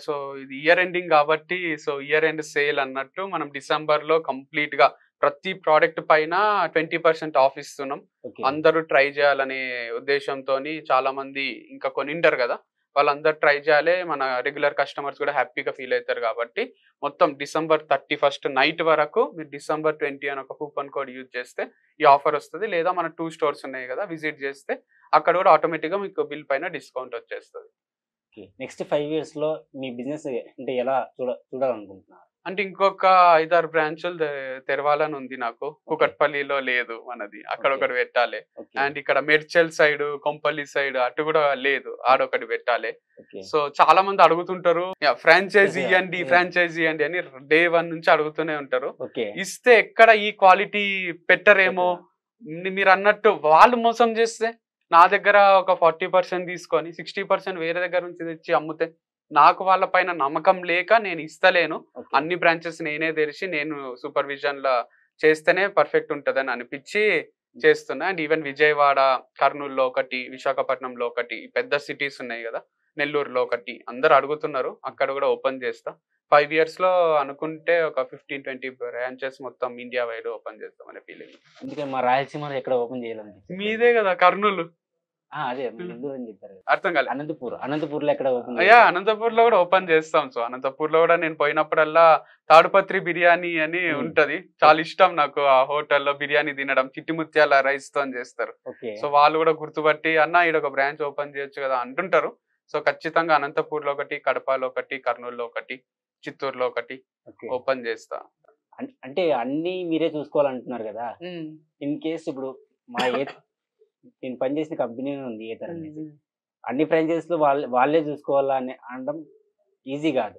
సో ఇది ఇయర్ ఎండింగ్ కాబట్టి, సో ఇయర్ ఎండ్ సేల్ అన్నట్టు మనం డిసెంబర్ లో కంప్లీట్ గా ప్రతి ప్రోడక్ట్ పైన 20% ఆఫ్ ఇస్తున్నాం. అందరూ ట్రై చేయాలనే ఉద్దేశంతో చాలా మంది ఇంకా కొనింటారు కదా, వాళ్ళందరూ ట్రై చేయాలి, మన రెగ్యులర్ కస్టమర్స్ కూడా హ్యాపీగా ఫీల్ అవుతారు. కాబట్టి మొత్తం December 31st నైట్ వరకు మీరు December 20 అని ఒక కూపన్ కోడ్ యూజ్ చేస్తే ఈ ఆఫర్ వస్తుంది. లేదా మన 2 స్టోర్స్ ఉన్నాయి కదా, విజిట్ చేస్తే అక్కడ కూడా ఆటోమేటిక్గా మీకు బిల్ పైన డిస్కౌంట్ వచ్చేస్తుంది. నెక్స్ట్ 5 years లో మీ బిజినెస్ అంటే ఎలా చూడాలనుకుంటున్నారు? అంటే ఇంకొక 5-6 బ్రాంచులు తెరవాలని ఉంది నాకు. కుకట్పల్లిలో లేదు మనది, అక్కడ ఒకటి పెట్టాలి. అండ్ ఇక్కడ మెడ్చల్ సైడ్, కొంపల్లి సైడ్ అటు కూడా లేదు, ఆడొకటి పెట్టాలి. సో చాలా మంది అడుగుతుంటారు ఫ్రాంచైజీ ఇవ్వండి, ఫ్రాంచైజీ ఇవ్వండి అని డే 1 నుంచి అడుగుతూనే ఉంటారు. ఇస్తే ఎక్కడ ఈ క్వాలిటీ పెట్టరేమో, మీరు అన్నట్టు వాళ్ళు మోసం చేస్తే నా దగ్గర ఒక 40% తీసుకొని 60% వేరే దగ్గర నుంచి తెచ్చి అమ్ముతే నాకు వాళ్ళ పైన నమ్మకం లేక నేను ఇస్తలేను. అన్ని బ్రాంచెస్ నేనే తెరిచి నేను సూపర్విజన్ లా చేస్తేనే పర్ఫెక్ట్ ఉంటదని అనిపించి చేస్తున్నా. అండ్ ఈవెన్ విజయవాడ, కర్నూలులో ఒకటి, విశాఖపట్నంలో ఒకటి, పెద్ద సిటీస్ ఉన్నాయి కదా, నెల్లూరులో ఒకటి, అందరు అడుగుతున్నారు, అక్కడ కూడా ఓపెన్ చేస్తా. 5 years లో అనుకుంటే ఒక 15-20 బ్రాంచెస్ మొత్తం ఇండియా వైడ్ ఓపెన్ చేస్తాం అనే ఫీలింగ్. అందుకే మా రాయలసీమలో ఎక్కడ ఓపెన్ చేయాలని? మీదే కదా కర్నూలు. అదే నెల్లూరు అని చెప్పారు. అర్థం కాలేదు. అనంతపూర్లో ఎక్కడ ఓపెన్? అనంతపూర్లో కూడా ఓపెన్ చేస్తాం. సో అనంతపూర్లో కూడా నేను పోయినప్పుడల్లా తాడుపత్రి బిర్యానీ అని ఉంటది, చాలా ఇష్టం నాకు. ఆ హోటల్లో బిర్యానీ తినడం, చిట్టిముత్యాల రైస్ తో చేస్తారు. సో వాళ్ళు కూడా గుర్తుపట్టి అన్న ఈడ ఒక బ్రాంచ్ ఓపెన్ చేయొచ్చు కదా అంటుంటారు. సో ఖచ్చితంగా అనంతపూర్లో ఒకటి, కడపలో ఒకటి, కర్నూలులో ఒకటి, చిత్తూరులో ఒకటి ఓపెన్ చేస్తా. అంటే అన్ని మీరే చూసుకోవాలంటున్నారు కదా, ఇన్ కేస్ ఇప్పుడు మా నేను పనిచేసిన కంపెనీ ఉంది ఏతర్ అనేది, అన్ని ఫ్రాంచైజీస్ లో వాళ్ళే చూసుకోవాలా అని అనడం ఈజీ కాదు.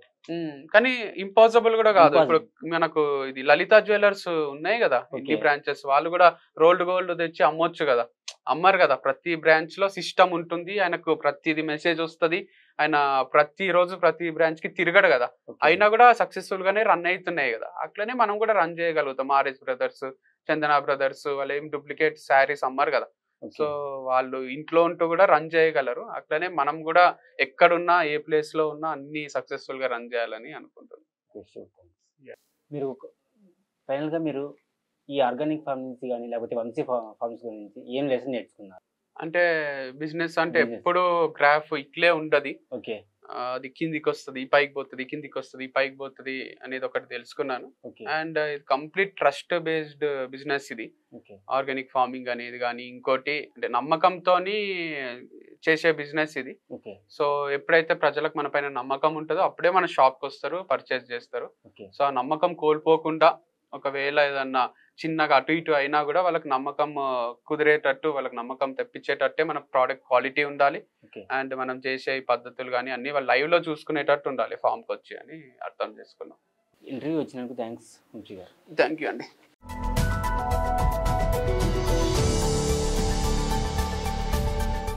కానీ ఇంపాసిబుల్ కూడా కాదు. ఇప్పుడు మనకు ఇది లలిత జ్యువెలర్స్ ఉన్నాయి కదా, ఇన్ని బ్రాంచెస్, వాళ్ళు కూడా రోల్డ్ గోల్డ్ తెచ్చి అమ్మొచ్చు కదా. అమ్మరు కదా, ప్రతి బ్రాంచ్ లో సిస్టమ్ ఉంటుంది, ఆయనకు ప్రతిది మెసేజ్ వస్తుంది, ఆయన ప్రతిరోజు ప్రతి బ్రాంచ్ కి తిరగడు కదా, అయినా కూడా సక్సెస్ఫుల్ గానే రన్ అవుతున్నాయి కదా. అట్లనే మనం కూడా రన్ చేయగలుగుతాం. ఆర్ఎస్ బ్రదర్స్, చందన బ్రదర్స్ వాళ్ళు ఏం డూప్లికేట్ శారీస్ అమ్మరు కదా, సో వాళ్ళు ఇంట్లో ఉంటూ కూడా రన్ చేయగలరు. అట్లనే మనం కూడా ఎక్కడున్నా ఏ ప్లేస్ లో ఉన్నా అన్ని సక్సెస్ఫుల్ గా రన్ చేయాలని అనుకుంటున్నాం. మీరు ఫైనల్ గా మీరు ఈ ఆర్గానిక్ ఫార్మ్ నుంచి కానీ లేకపోతే వంశీ ఫార్మ్స్ గురించి ఏం లెసన్ నేర్చుకున్నారు? అంటే బిజినెస్ అంటే ఎప్పుడు గ్రాఫ్ ఇట్లే ఉండదు. ఓకే. అది కిందికి వస్తుంది, పైకి పోతుంది, కిందికి వస్తుంది, పైకి పోతుంది అనేది ఒకటి తెలుసుకున్నాను. అండ్ ఇది కంప్లీట్ ట్రస్ట్ బేస్డ్ బిజినెస్ ఇది, ఆర్గానిక్ ఫార్మింగ్ అనేది కానీ. ఇంకోటి అంటే నమ్మకంతో చేసే బిజినెస్ ఇది. సో ఎప్పుడైతే ప్రజలకు మన పైన నమ్మకం ఉంటుందో అప్పుడే మన షాప్కి వస్తారు, పర్చేస్ చేస్తారు. సో ఆ నమ్మకం కోల్పోకుండా ఒకవేళ ఏదన్నా చిన్నగా అటు ఇటు అయినా కూడా వాళ్ళకి నమ్మకం కుదిరేటట్టు, వాళ్ళకి నమ్మకం తెప్పించేటట్టే మన ప్రోడక్ట్ క్వాలిటీ ఉండాలి. అండ్ మనం చేసే పద్ధతులు కానీ అన్ని వాళ్ళు లైవ్ లో చూసుకునేటట్టు ఉండాలి ఫామ్కి వచ్చి అని అర్థం చేసుకున్నాం. ఇంటర్వ్యూ వచ్చినందుకు థ్యాంక్స్. థ్యాంక్ యూ అండి.